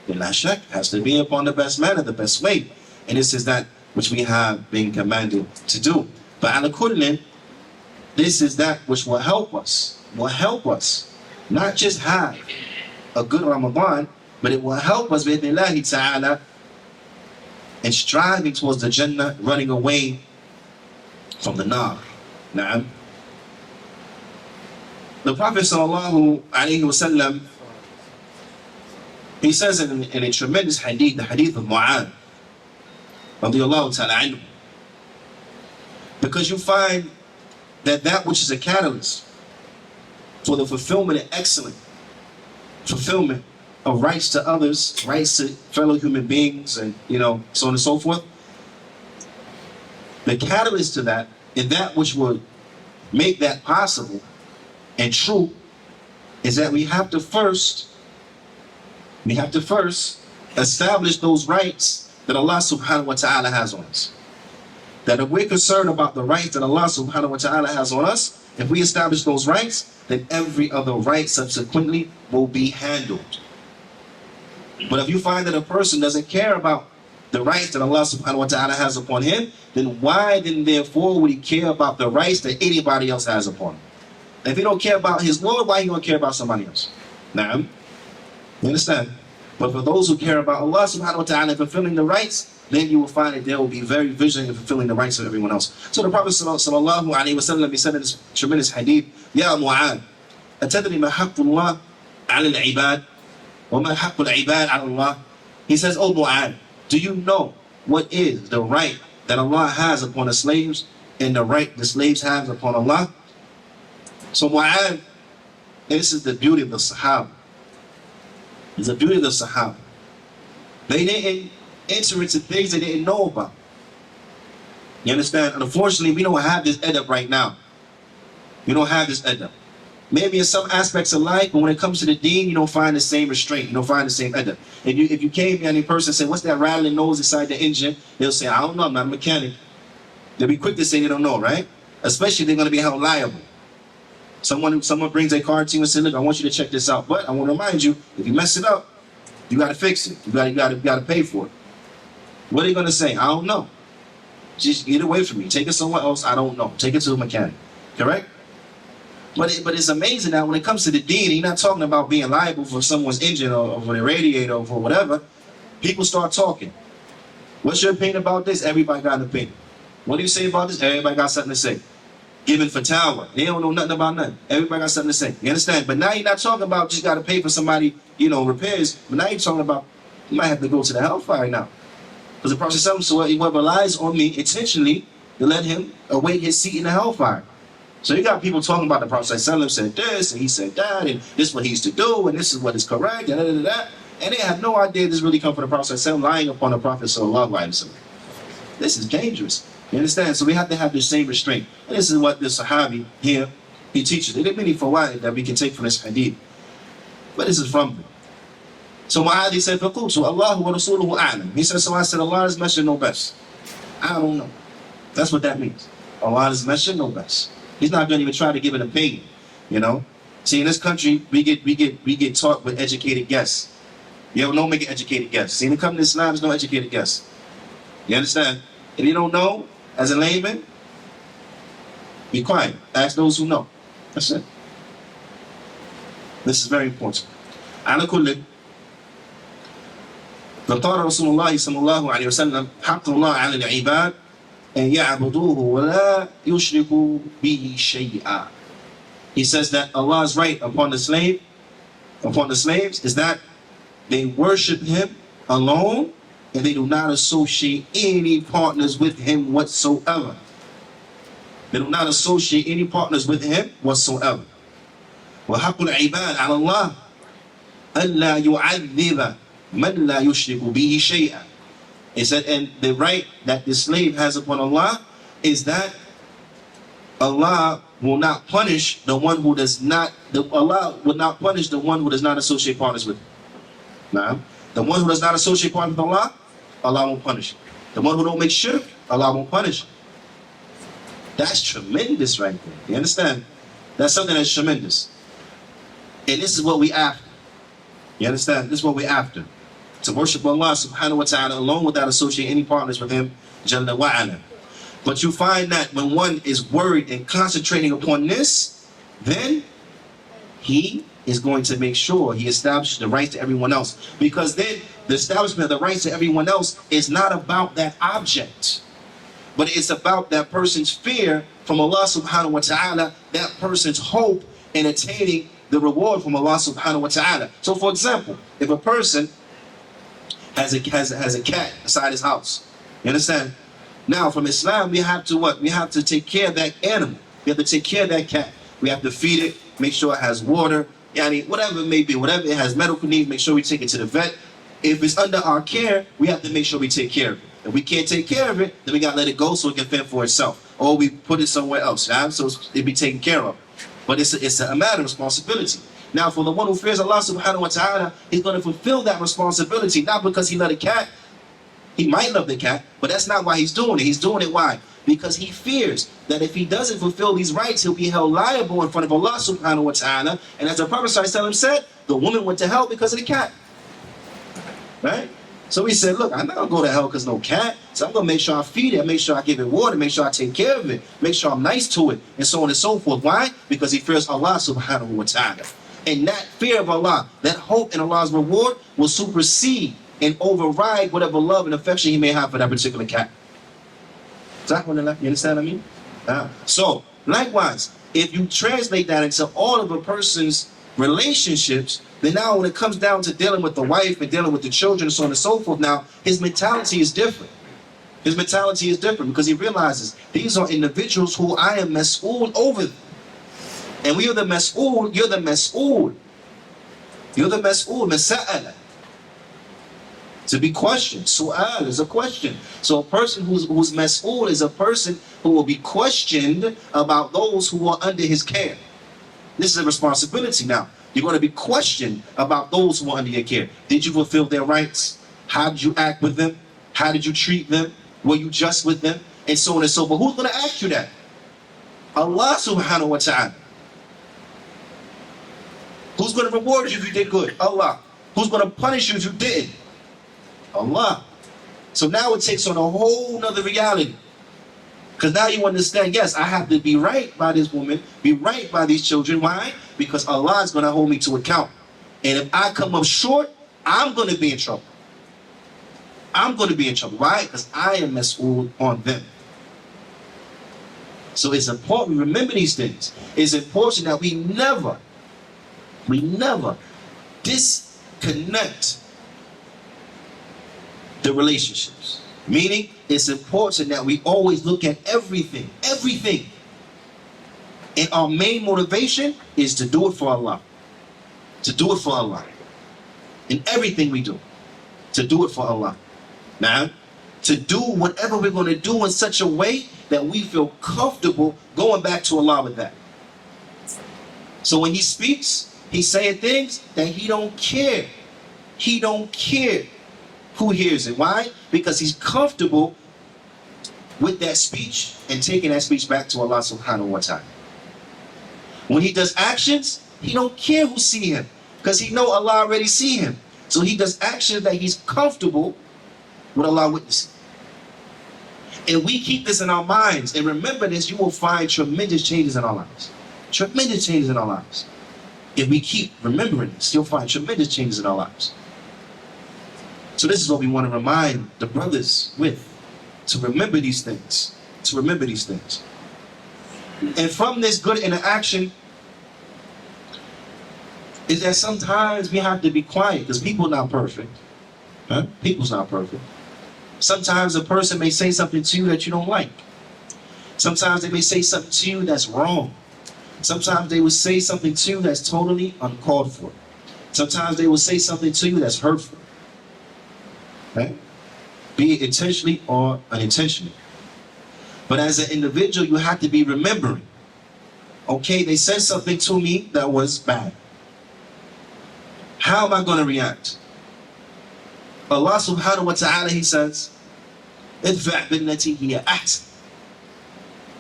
Then la shak has to be upon the best manner, the best way. And this is that which we have been commanded to do. But ala kullin, this is that which will help us. Not just have a good Ramadan, but it will help us with Bi'idhnillahi ta'ala in striving towards the Jannah, running away from the nar. The Prophet sallallahu alayhi wasallam, he says in a tremendous hadith, the hadith of Mu'adh radiyallahu ta'ala anhu, because you find that which is a catalyst for the fulfillment and excellent fulfillment of rights to others, rights to fellow human beings, and so on and so forth. The catalyst to that, and that which would make that possible and true, is that we have to first establish those rights that Allah subhanahu wa ta'ala has on us. That if we're concerned about the rights that Allah subhanahu wa ta'ala has on us, if we establish those rights, then every other right subsequently will be handled. But if you find that a person doesn't care about the rights that Allah subhanahu wa ta'ala has upon him, then why then therefore would he care about the rights that anybody else has upon him? If he don't care about his Lord, why he gonna care about somebody else? You understand? But for those who care about Allah subhanahu wa ta'ala fulfilling the rights, then you will find that they will be very vigilant in fulfilling the rights of everyone else. So the Prophet sallallahu alayhi wa sallam, he said in this tremendous hadith, Ya Mu'ad, أتدري ما حق الله على العباد وما حق العباد على الله? He says, Oh Mu'ad, do you know what is the right that Allah has upon the slaves and the right the slaves have upon Allah? So Mu'ad, this is the beauty of the Sahaba. It's the beauty of the Sahaba. They didn't enter into things they didn't know about. You understand? And unfortunately, we don't have this edab right now. We don't have this edab. Maybe in some aspects of life, but when it comes to the deen, you don't find the same restraint. You don't find the same edab. If you came to any person and say, what's that rattling nose inside the engine? They'll say, I don't know, I'm not a mechanic. They'll be quick to say they don't know, right? Especially if they're going to be held liable. Someone brings a car to you and says, look, I want you to check this out. But I want to remind you, if you mess it up, you got to fix it. You got to pay for it. What are you going to say? I don't know. Just get away from me. Take it somewhere else. I don't know. Take it to a mechanic. Correct? But it's amazing that when it comes to the deen, you're not talking about being liable for someone's engine or for their radiator or for whatever. People start talking. What's your opinion about this? Everybody got an opinion. What do you say about this? Everybody got something to say. Giving fatwa. They don't know nothing about nothing. Everybody got something to say. You understand? But now you're not talking about just got to pay for somebody, repairs. But now you're talking about you might have to go to the hellfire now. Because the Prophet said, so whoever lies on me intentionally, to let him await his seat in the hellfire. So you got people talking about the Prophet said this, and he said that, and this is what he used to do, and this is what is correct, and that. And they have no idea this really come from the Prophet lying upon the Prophet sallallahu alaihi wasallam. This is dangerous. You understand? So we have to have the same restraint. And this is what the Sahabi here, he teaches. There are many fawaid that we can take from this hadith. But this is from him. So Mu'adh said, فَقُلْتُ اللَّهُ وَرَسُولُهُ أَعْلَمُ. He said, so I said, Allah's messenger know best. I don't know. That's what that means. Allah's messenger know best. He's not going to even try to give an opinion, See, in this country, we get taught with educated guess. You don't make an educated guess. See, when it comes to Islam, there's no educated guess. You understand? If you don't know, as a layman, be quiet. Ask those who know. That's it. This is very important. على كل فقال رسول الله صلى الله عليه وسلم حق الله على العباد أن يعبدوه ولا يشركوا به شيئا. He says that Allah's right upon the slaves is that they worship Him alone and they do not associate any partners with Him whatsoever. They do not associate any partners with Him whatsoever. وحق العباد على الله ألا يعذب من لا يشرك به شيئا. He said, and the right that the slave has upon Allah is that Allah will not punish the one who does not. Allah will not punish the one who does not associate partners with Him. Now, the one who does not associate partners with Allah, Allah won't punish him. The one who don't make shirk, Allah won't punish him. That's tremendous right there. You understand? That's something that's tremendous. And this is what we after. You understand? This is what we after. To worship Allah subhanahu wa ta'ala alone without associating any partners with Him, Jalla wa ala. But you find that when one is worried and concentrating upon this, then he is going to make sure he establishes the rights to everyone else. Because then the establishment of the rights to everyone else is not about that object, but it's about that person's fear from Allah subhanahu wa ta'ala, that person's hope in attaining the reward from Allah subhanahu wa ta'ala. So for example, if a person has a cat inside his house, you understand? Now from Islam, we have to what? We have to take care of that animal. We have to take care of that cat. We have to feed it, make sure it has water, whatever it may be, whatever it has medical needs, make sure we take it to the vet. If it's under our care, we have to make sure we take care of it. If we can't take care of it, then we gotta let it go so it can fend for itself. Or we put it somewhere else, so it be taken care of. But it's a matter of responsibility. Now for the one who fears Allah subhanahu wa ta'ala, he's gonna fulfill that responsibility, not because he let a cat. He might love the cat, but that's not why he's doing it. He's doing it why? Because he fears that if he doesn't fulfill these rights, he'll be held liable in front of Allah subhanahu wa ta'ala. And as the Prophet said, the woman went to hell because of the cat. Right? So he said, look, I'm not going to go to hell because no cat. So I'm going to make sure I feed it, make sure I give it water, make sure I take care of it, make sure I'm nice to it, and so on and so forth. Why? Because he fears Allah subhanahu wa ta'ala. And that fear of Allah, that hope in Allah's reward will supersede and override whatever love and affection he may have for that particular cat. You understand what I mean? So, likewise, if you translate that into all of a person's relationships, then now when it comes down to dealing with the wife and dealing with the children and so on and so forth, now his mentality is different. His mentality is different because he realizes these are individuals who I am mas'ool over them. And we are the mas'ool, you're the mas'ool. You're the mas'ool, masa'ala. To be questioned. Su'al is a question. So a person who's mas'ool is a person who will be questioned about those who are under his care. This is a responsibility now. You're going to be questioned about those who are under your care. Did you fulfill their rights? How did you act with them? How did you treat them? Were you just with them? And so on and so forth. Who's going to ask you that? Allah subhanahu wa ta'ala. Who's going to reward you if you did good? Allah. Who's going to punish you if you didn't? Allah. So now it takes on a whole nother reality. Because now you understand, yes, I have to be right by this woman, be right by these children. Why? Because Allah is going to hold me to account. And if I come up short, I'm going to be in trouble. I'm going to be in trouble. Why? Because I am mas'ool on them. So it's important we remember these things. It's important that we never disconnect the relationships. Meaning, it's important that we always look at everything. And our main motivation is to do it for Allah. To do it for Allah. In everything we do. To do it for Allah. Now, to do whatever we're going to do in such a way that we feel comfortable going back to Allah with that. So when he speaks, he's saying things that he don't care. He don't care who hears it. Why? Because he's comfortable with that speech and taking that speech back to Allah subhanahu wa ta'ala. When he does actions, he don't care who see him because he know Allah already see him. So he does actions that he's comfortable with Allah witnessing. And we keep this in our minds and remember this, you will find tremendous changes in our lives. Tremendous changes in our lives. If we keep remembering this, you'll find tremendous changes in our lives. So this is what we want to remind the brothers with, to remember these things, to remember these things. And from this good interaction is that sometimes we have to be quiet because people are not perfect. People's not perfect. Sometimes a person may say something to you that you don't like. Sometimes they may say something to you that's wrong. Sometimes they will say something to you that's totally uncalled for. Sometimes they will say something to you that's hurtful. Right? Be it intentionally or unintentionally. But as an individual, you have to be remembering, okay, they said something to me that was bad. How am I going to react? Allah subhanahu wa ta'ala, he says, idfa' billati hiya ahsan.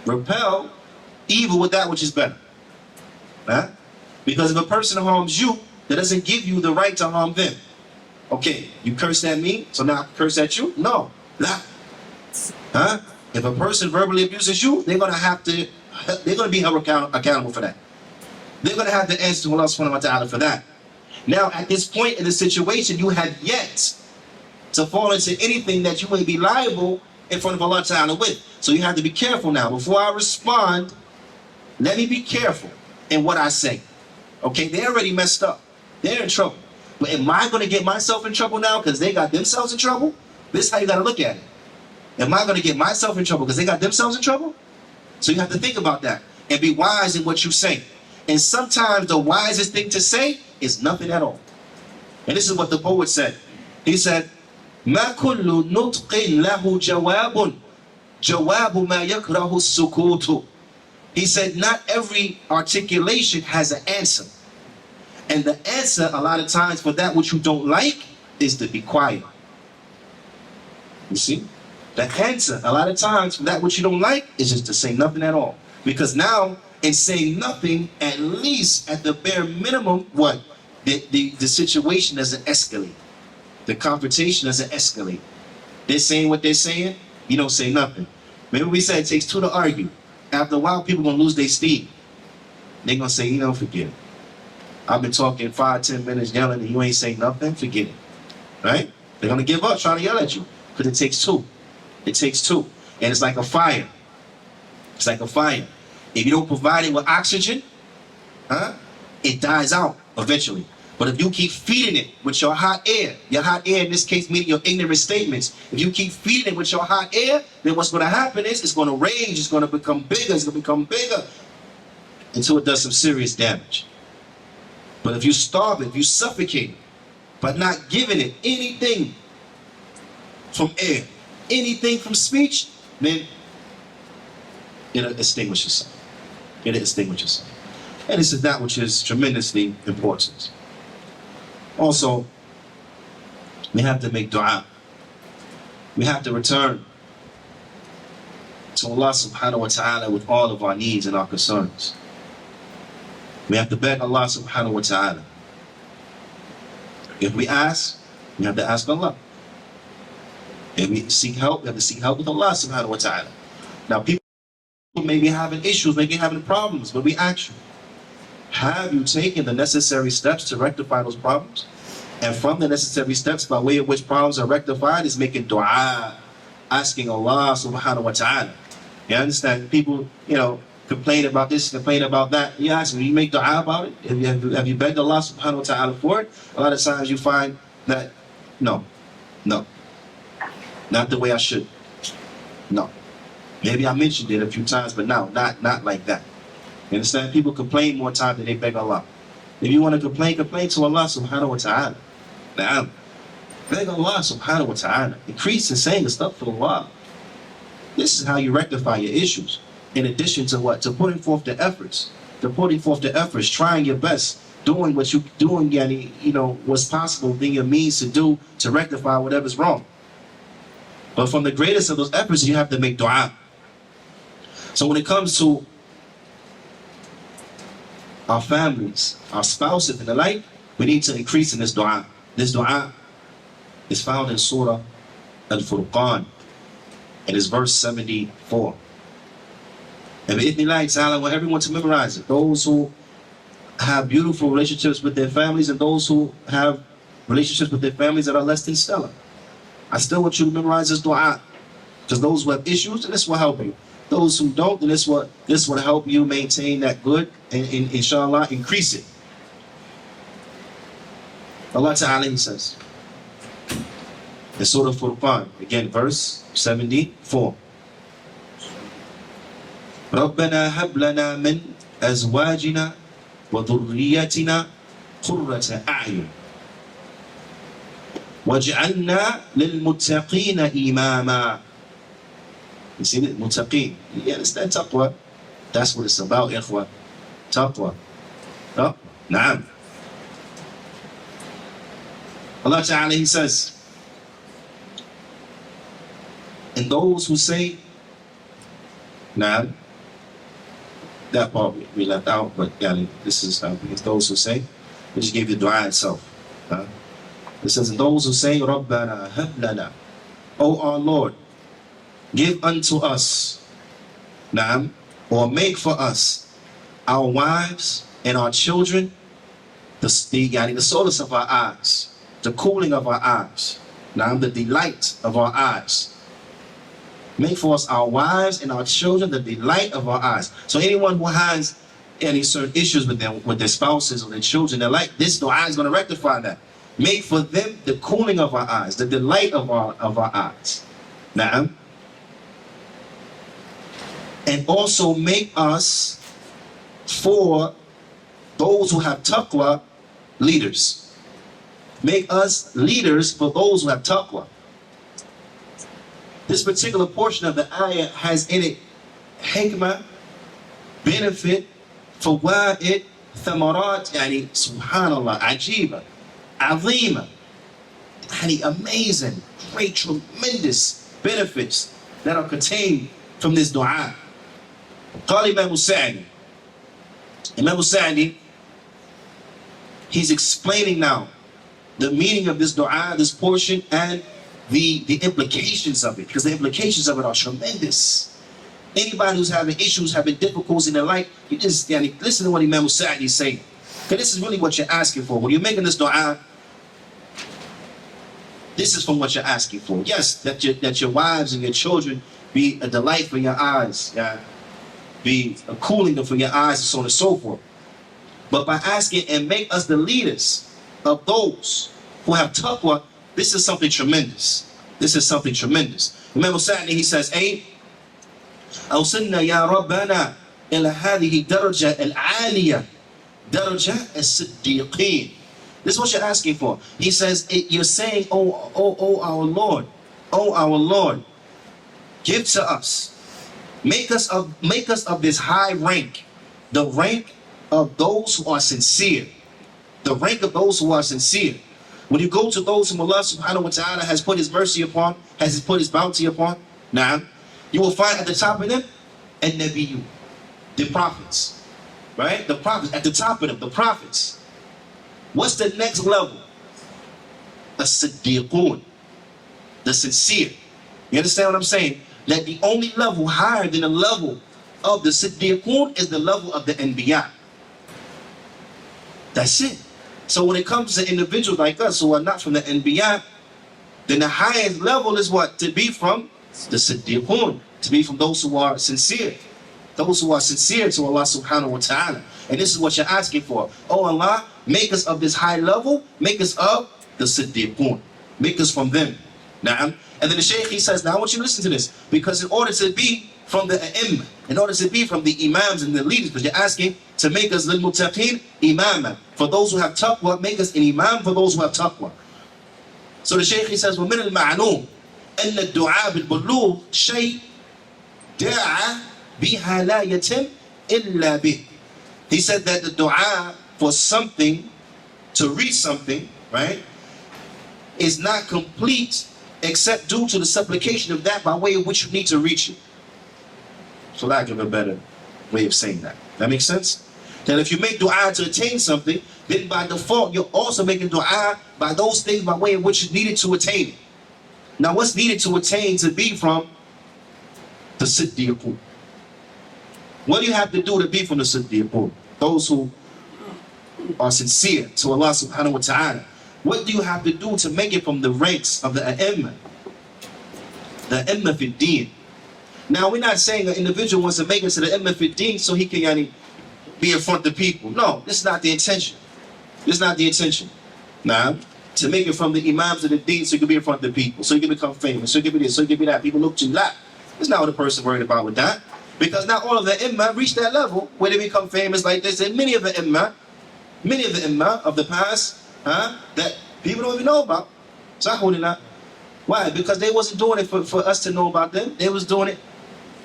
Repel evil with that which is better. Right? Because if a person harms you, that doesn't give you the right to harm them. Okay, you cursed at me, so now I curse at you? No. Huh? If a person verbally abuses you, they're gonna be held accountable for that. They're gonna have to answer to Allah subhanahu wa ta'ala for that. Now, at this point in the situation, you have yet to fall into anything that you may be liable in front of Allah ta'ala with. So you have to be careful now. Before I respond, let me be careful in what I say. Okay, they already messed up. They're in trouble. But am I going to get myself in trouble now because they got themselves in trouble? This is how you got to look at it. Am I going to get myself in trouble because they got themselves in trouble? So you have to think about that and be wise in what you say. And sometimes the wisest thing to say is nothing at all. And this is what the poet said. He said, مَا كُلُّ نُطْقٍ لَهُ جَوَابٌ جَوَابُ مَا يَكْرَهُ السُّكُوتُ. He said, not every articulation has an answer. And the answer, a lot of times, for that which you don't like, is to be quiet. You see? The answer, a lot of times, for that which you don't like, is just to say nothing at all. Because now, in saying nothing, at least at the bare minimum, what? The situation doesn't escalate. The confrontation doesn't escalate. They're saying what they're saying, you don't say nothing. Remember we said it takes two to argue. After a while, people are going to lose their steam. They're going to say, forget it. I've been talking 5-10 minutes yelling and you ain't saying nothing, forget it. Right? They're gonna give up trying to yell at you. Because it takes two. It takes two. And it's like a fire. It's like a fire. If you don't provide it with oxygen, it dies out eventually. But if you keep feeding it with your hot air in this case meaning your ignorant statements, if you keep feeding it with your hot air, then what's going to happen is it's going to rage, it's going to become bigger, it's going to become bigger until it does some serious damage. But if you starve it, if you suffocate it, by not giving it anything from air, anything from speech, then it'll extinguish itself. It'll extinguish itself. And this is that which is tremendously important. Also, we have to make dua. We have to return to Allah subhanahu wa ta'ala with all of our needs and our concerns. We have to beg Allah subhanahu wa ta'ala. If we ask, we have to ask Allah. If we seek help, we have to seek help with Allah subhanahu wa ta'ala. Now people may be having issues, may be having problems, but we ask you, have you taken the necessary steps to rectify those problems? And from the necessary steps by way of which problems are rectified is making dua, asking Allah subhanahu wa ta'ala. You understand? People, complain about this, complain about that. You ask them, you make dua about it? Have you begged Allah subhanahu wa ta'ala for it? A lot of times you find that, no, not the way I should. No. Maybe I mentioned it a few times, but no, not like that. You understand? People complain more time than they beg Allah. If you want to complain to Allah subhanahu wa ta'ala. Now, beg Allah subhanahu wa ta'ala. Increase in saying the stuff for Allah. This is how you rectify your issues. In addition to what? To putting forth the efforts. Trying your best, doing what you're doing, what's possible within your means to do to rectify whatever's wrong. But from the greatest of those efforts, you have to make dua. So when it comes to our families, our spouses and the like, we need to increase in this dua. This dua is found in Surah Al-Furqan. It is verse 74. And bi'idhnillahi ta'ala, I want everyone to memorize it. Those who have beautiful relationships with their families and those who have relationships with their families that are less than stellar. I still want you to memorize this dua. Because those who have issues, and this will help you. Those who don't, then this will help you maintain that good and inshallah increase it. Allah Ta'ala, He says in Surah Furqan, again verse 74. رَبَّنَا هَبْ لَنَا مِنْ أَزْوَاجِنَا وَذُرِّيَّتِنَا قُرَّةَ أَعْيُنٍ وَاجْعَلْنَا لِلْمُتَّقِينَ إِمَامًا. You see it? Muttaqeen. You understand taqwa? That's what it's about, ikhwa. Taqwa. No? Naam. Allah Ta'ala, He says, and those who say, naam, that part we left out, but this is those who say, we just gave the dua itself. It says, and those who say, رَبَّنَا هَبْ لَنَا, O our Lord, give unto us, naam, or make for us, our wives and our children, the solace of our eyes, the cooling of our eyes, naam, the delight of our eyes. Make for us our wives and our children, the delight of our eyes. So anyone who has any certain issues with their spouses or their children, they're like, this dua is going to rectify that. Make for them the cooling of our eyes, the delight of our eyes. Naam. And also make us, for those who have taqwa, leaders. Make us leaders for those who have taqwa. This particular portion of the ayah has in it hikmah, benefit, fawaid, thamarat, subhanallah, ajiba, azima, amazing, great, tremendous benefits that are contained from this dua. Qala Imam Sa'di, he's explaining now the meaning of this dua, this portion, and the implications of it, because the implications of it are tremendous. Anybody who's having issues, having difficulties in their life, you just listen to what Imam Sa'di is saying. Okay, this is really what you're asking for. When you're making this dua, this is from what you're asking for. Yes, that your wives and your children be a delight for your eyes, yeah, be a cooling for your eyes, and so on and so forth. But by asking and make us the leaders of those who have taqwa, this is something tremendous. This is something tremendous. Remember Sa'di, he says, "Hey, أوصلنا يا ربنا إلى هذه الدرجة العالية درجة الصديقين." This is what you're asking for. He says, you're saying, oh our Lord, give to us, make us of this high rank, the rank of those who are sincere, the rank of those who are sincere. When you go to those whom Allah subhanahu wa ta'ala has put his mercy upon, has put his bounty upon, now you will find at the top of them, an-nabiyyu, the prophets, right? The prophets, at the top of them, the prophets. What's the next level? The siddiqun, the sincere. You understand what I'm saying? That the only level higher than the level of the siddiqun is the level of the anbiya. That's it. So when it comes to individuals like us who are not from the anbiya, then the highest level is what? To be from the siddiqun, to be from those who are sincere. Those who are sincere to Allah subhanahu wa ta'ala. And this is what you're asking for. Oh Allah, make us of this high level, make us of the siddiqun. Make us from them. Now, and then the Shaykh, he says, now I want you to listen to this. Because in order to be from the a'imma, in order to be from the imams and the leaders, because you're asking to make us lil muttaqin imama. For those who have taqwa, make us an imam for those who have taqwa. So the Shaykh, he says, وَمِنَ الْمَعْلُومِ أَنَّ الدُّعَاء بِالْبُلُوغ شَيْءٍ دَعَى بِهَا لَا يَتِمْ إِلَّا بِهِ. He said that the dua for something, to reach something, right, is not complete except due to the supplication of that by way of which you need to reach it. So lack of a better way of saying that. That makes sense? That if you make dua to attain something, then by default you're also making dua by those things by way of which you needed to attain it. Now what's needed to attain to be from the siddiqun? What do you have to do to be from the siddiqun? Those who are sincere to Allah subhanahu wa ta'ala. What do you have to do to make it from the ranks of the a'imma? The a'imma fi deen. Now we're not saying an individual wants to make it to the a'imma fi deen so he can be in front of the people. No, this is not the intention. This is not the intention. Now, to make it from the imams of the deen so you can be in front of the people, so you can become famous, so you can be this, so you can be that. People look to you like. That's not what a person worried about with that. Because not all of the imam reach that level where they become famous like this. And many of the imam of the past, that people don't even know about. Why? Because they wasn't doing it for us to know about them. They was doing it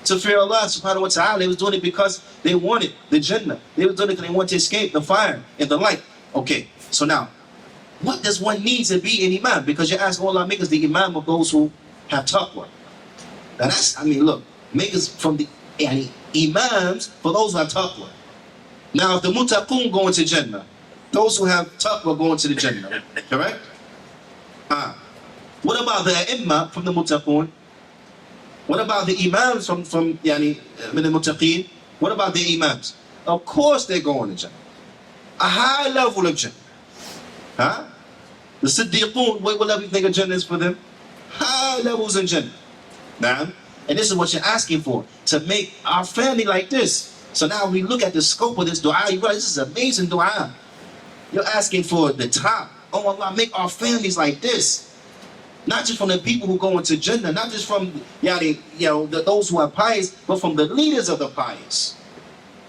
to fear Allah subhanahu wa ta'ala. They was doing it because they wanted the Jannah. They was doing it because they wanted to escape the fire and the light. Okay, so now, what does one need to be an imam? Because you ask Allah, make us the imam of those who have taqwa. Now that's, look, make us from the imams for those who have taqwa. Now if the muttaqun go into Jannah, those who have taqwa go into the Jannah, correct? What about the a'imma from the muttaqun? What about the imams from the muttaqin? What about the imams? Of course they're going to Jannah. A high level of Jannah. The siddiqun, what level you think of Jannah is for them? High levels in Jannah. Now, and this is what you're asking for, to make our family like this. So now we look at the scope of this dua, you realize this is amazing dua. You're asking for the top. Oh Allah, make our families like this. Not just from the people who go into Jannah, not just from those who are pious, but from the leaders of the pious.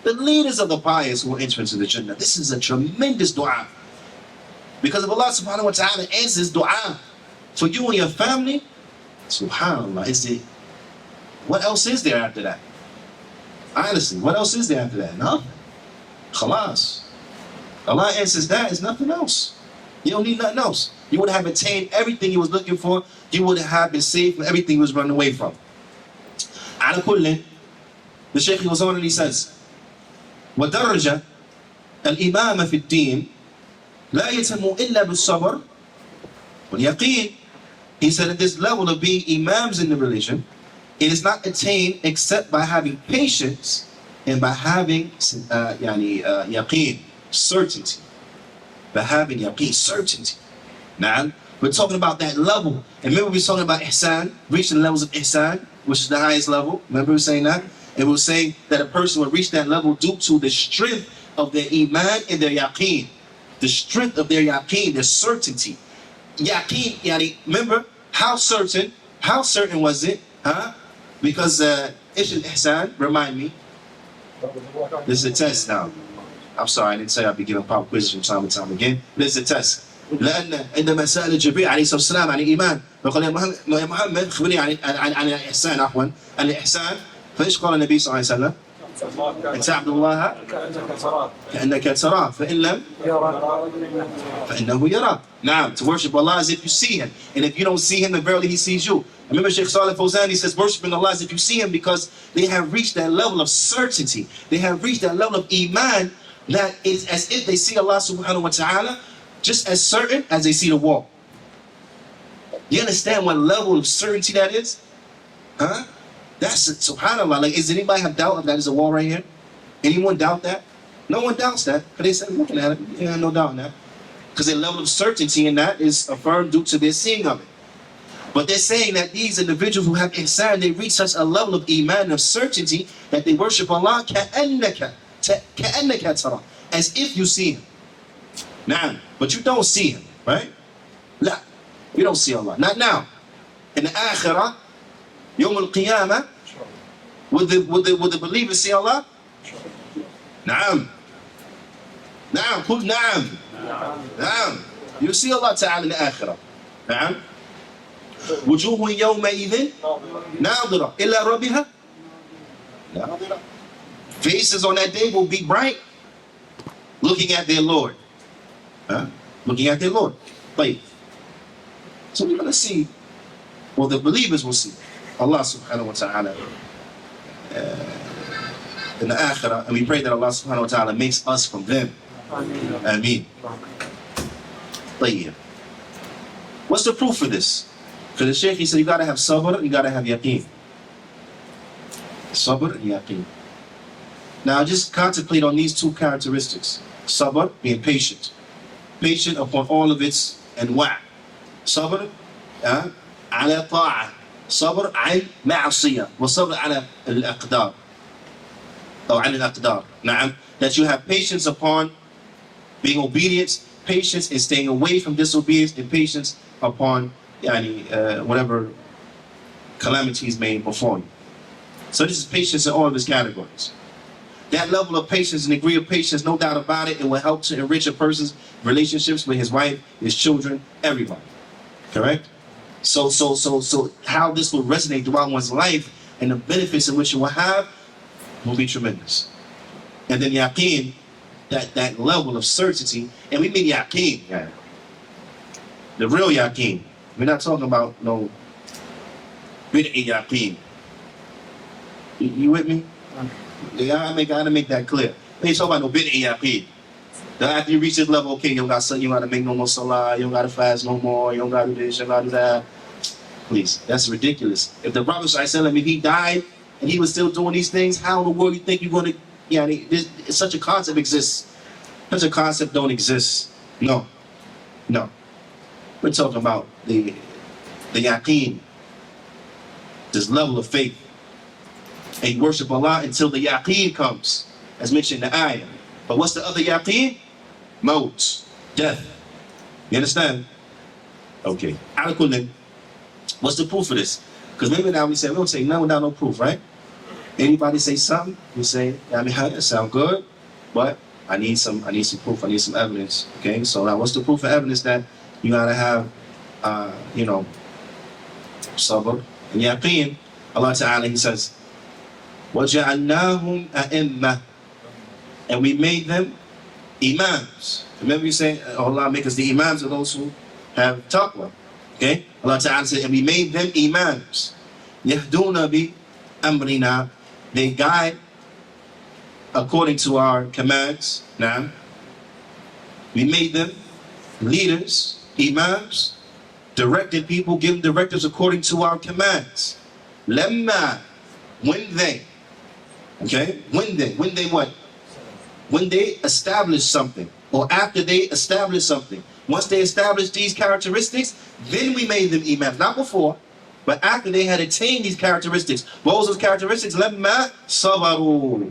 The leaders of the pious who will enter into the Jannah. This is a tremendous dua. Because if Allah subhanahu wa ta'ala answers dua for you and your family, subhanAllah, what else is there after that? Honestly, what else is there after that? Nothing. Khalas. Allah answers that, there's nothing else. You don't need nothing else. You would have attained everything you was looking for. You would have been saved from everything you was running away from. Ala kullin, the Shaykh goes on and he says, وَدَرَجَ الْإِمَامَ فِي الدِّينِ لَا يَتَمُّ إِلَّا بِالصَّبْرِ وَالْيَقِينِ. He said at this level of being imams in the religion, it is not attained except by having patience and by having yaqeen, certainty. By having yaqeen, certainty. Now, we're talking about that level. And remember we were talking about ihsan, reaching the levels of ihsan, which is the highest level. Remember we were saying that? And we were saying that a person will reach that level due to the strength of their iman and their yaqeen. The strength of their yaqeen, their certainty. Yaqeen, yani, remember, how certain was it? Huh? Because Ish al-Ihsan, remind me. This is a test now. I'm sorry, I didn't say I'd be giving pop quizzes from time to time again. This is a test. لأن عندما سأل جبريل عليه الصلاة والسلام عن الإيمان فقال يا محمد خبرني عن الإحسان عفوا عن الإحسان فإيش قال النبي صلى الله عليه وسلم؟ أن تعبد الله كأنك تراه فإن لم فإنه يراك. Now, to worship Allah as if you see Him, and if you don't see Him, then verily He sees you. Remember Shaykh Salih Fawzan, he says worshiping Allah as if you see Him because they have reached that level of certainty. They have reached that level of iman that is as if they see Allah subhanahu wa ta'ala just as certain as they see the wall. You understand what level of certainty that is? Huh? That's subhanAllah. Like, does anybody have doubt of that is a wall right here? Anyone doubt that? No one doubts that. Because they said, looking at it, yeah, no doubt in that. Because their level of certainty in that is affirmed due to their seeing of it. But they're saying that these individuals who have ihsan, they reach such a level of iman, of certainty, that they worship Allah كَأَنَّكَ تَرَى, as if you see Him. Now, but you don't see Him, right? La, you don't see Allah. Not now. In the akhirah, Yawm al-Qiyamah, would the believers see Allah? Naam. Naam. Qul naam. Naam. You see Allah Ta'ala in the akhirah. Naam. وجوه يومئذ ناظرة إلى ربها ناظرة. Faces on that day will be bright, looking at their Lord. Looking at their Lord. Wait. So we're going to see, well, the believers will see Allah subhanahu wa ta'ala in the akhirah, and we pray that Allah subhanahu wa ta'ala makes us from them. Ameen. What's the proof for this? Because the Shaykh, he said, you got to have sabr, you got to have yaqeen. Sabr and yaqeen. Now just contemplate on these two characteristics. Sabr, being patient. Patient upon all of its anwa'. Sabr, ala ta'a. Sabr, al ma'asiyah. Wa sabr ala al-aqdar. Or ala al-aqdar. Na'am. That you have patience upon being obedient, patience in staying away from disobedience, and patience upon whatever calamities may befall you. So this is patience in all of its categories. That level of patience and degree of patience, no doubt about it, it will help to enrich a person's relationships with his wife, his children, everybody. Correct? So how this will resonate throughout one's life and the benefits in which it will have will be tremendous. And then yaqeen, that level of certainty, and we mean yaqeen, the real yaqeen. We're not talking about no bid'i yaqeen. You with me? I gotta make that clear. We ain't talking about no bid'i yaqeen. After you reach this level, okay, you don't gotta make no more salah, you don't gotta fast no more, you don't gotta do this, you don't gotta do that. Please, that's ridiculous. If the Prophet ﷺ, if he died and he was still doing these things, how in the world you think you're gonna, such a concept exists. Such a concept don't exist. No. We're talking about the yaqeen, this level of faith. And you worship Allah until the yaqeen comes, as mentioned in the ayah. But what's the other yaqeen? Maut, death. You understand? Okay. What's the proof for this? Because remember now we don't say none without no proof, right? Anybody say something, we say, that sound good, but I need some proof, I need some evidence. Okay, so now what's the proof of evidence that you gotta have sabr and yaqeen? Allah Ta'ala, He says, وَجَعَلْنَاهُمْ أَئِمَّةً, and we made them imams. Remember you say, Allah make us the imams of those who have taqwa. Okay? Allah Ta'ala said, and we made them imams. يَهْدُونَ بِأَمْرِنَا, they guide according to our commands. Now, we made them leaders, imams, directed people, given directives according to our commands. Lamma, when they what? When they establish something, or after they established something. Once they established these characteristics, then we made them imams. Not before, but after they had attained these characteristics. What was those characteristics? لَمَّا صَبَرُوا.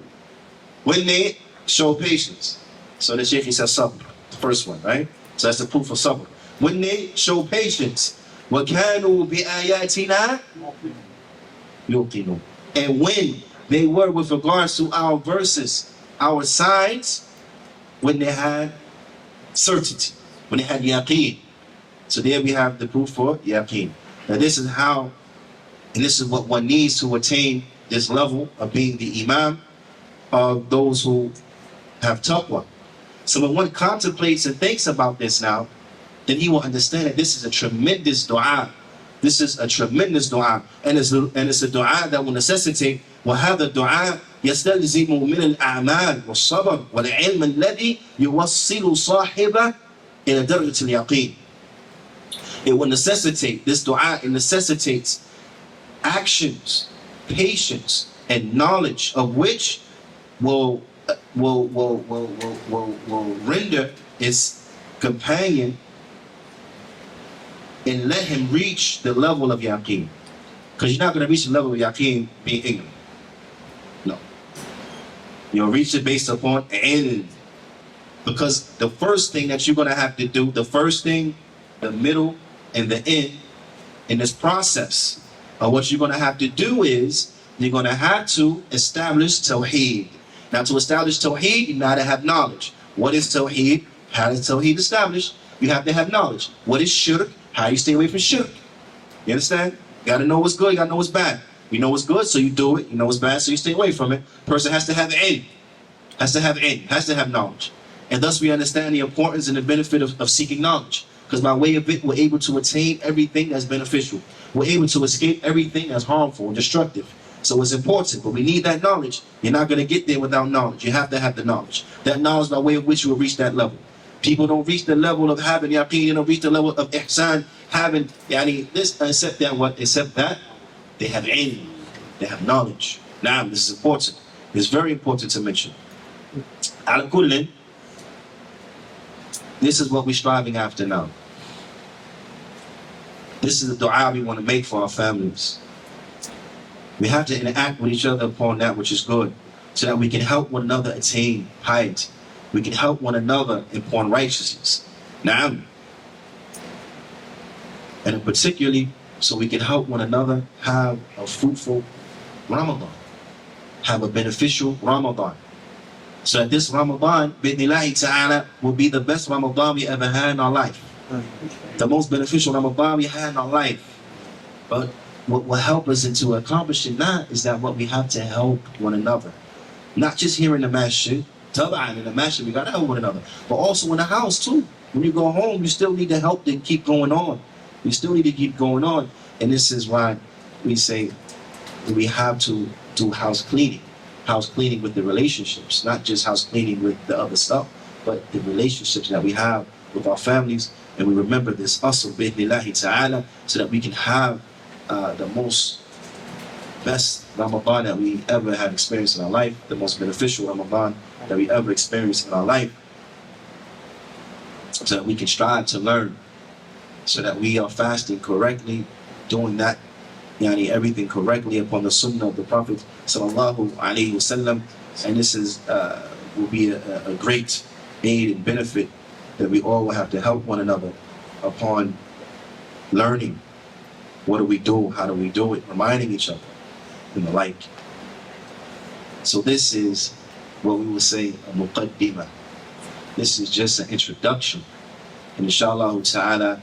When they show patience. So the Shaykh says sabr, the first one, right? So that's the proof of sabr. When they show patience. وَكَانُوا بِآيَاتِنَا يُوقِنُونَ. And when they were with regards to our verses, our signs, when they had certainty, when they had yaqeen. So there we have the proof for yaqeen. Now this is how, and this is what one needs to attain this level of being the imam of those who have taqwa. So when one contemplates and thinks about this now, then he will understand that this is a tremendous dua. This is a tremendous dua. And it's a dua that will necessitate وهذا الدعاء يستلزم من الأعمال والصبر والعلم الذي يوصل صاحبه إلى درجة اليقين. It will necessitate, this dua, it necessitates actions, patience, and knowledge of which will render its companion and let him reach the level of yaqeen. Because you're not going to reach the level of yaqeen being ignorant. No. You'll reach it based upon ilm. Because the first thing that you're going to have to do, the first thing, the middle, and the end in this process of what you're going to have to do is you're going to have to establish tawheed. Now to establish tawheed, you got to have knowledge. What is tawheed? How is tawheed established? You have to have knowledge. What is shirk? How you stay away from shirk? You understand? You got to know what's good, you got to know what's bad. You know what's good, so you do it. You know what's bad, so you stay away from it. Person has to have ilm. Has to have ilm. Has to have knowledge. And thus we understand the importance and the benefit of seeking knowledge. Because by way of it, we're able to attain everything that's beneficial. We're able to escape everything that's harmful and destructive. So it's important, but we need that knowledge. You're not going to get there without knowledge. You have to have the knowledge. That knowledge by way of which you will reach that level. People don't reach the level of having yaqeen, they don't reach the level of ihsan, having this, except that they have ilm, they have knowledge. Now, this is important. It's very important to mention. Ala kullin, this is what we're striving after now. This is the dua we want to make for our families. We have to interact with each other upon that which is good, so that we can help one another attain piety. We can help one another upon righteousness. Now, and particularly, so we can help one another have a fruitful Ramadan, have a beneficial Ramadan. So that this Ramadan, bi'idhnillahi ta'ala, will be the best Ramadan we ever had in our life. The most beneficial Ramadan we had in our life. But what will help us into accomplishing that is that what we have to help one another. Not just here in the masjid, tab'an in the masjid, we got to help one another. But also in the house too. When you go home, you still need to help to keep going on. You still need to keep going on. And this is why we say we have to do house cleaning. House cleaning with the relationships, not just house cleaning with the other stuff, but the relationships that we have with our families. And we remember this asr bi'idhnillahi ta'ala, so that we can have the most best Ramadan that we ever had experienced in our life, the most beneficial Ramadan that we ever experienced in our life, so that we can strive to learn, so that we are fasting correctly, doing that, everything correctly upon the Sunnah of the Prophet sallallahu alaihi wasallam. And this is will be a great aid and benefit that we all will have to help one another upon learning. What do we do? How do we do it? Reminding each other and the like. So this is what we would say a muqaddimah. This is just an introduction. And inshallah ta'ala,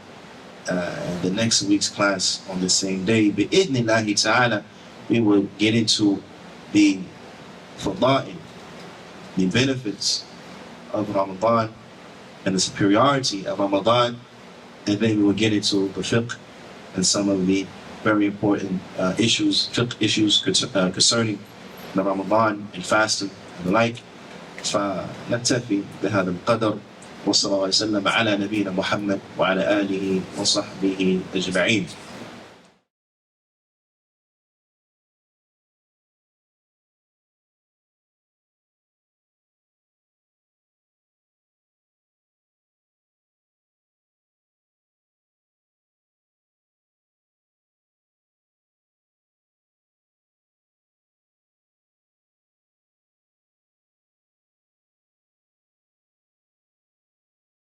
the next week's class on the same day, bi'idhnillahi ta'ala, we will get into the fada'il, the benefits of Ramadan and the superiority of Ramadan, and then we will get into the fiqh and some of the very important fiqh issues concerning the Ramadan and fasting and the like. فنكتفي بهذا القدر وصلى الله وسلم على نبينا محمد وعلى آله وصحبه أجمعين.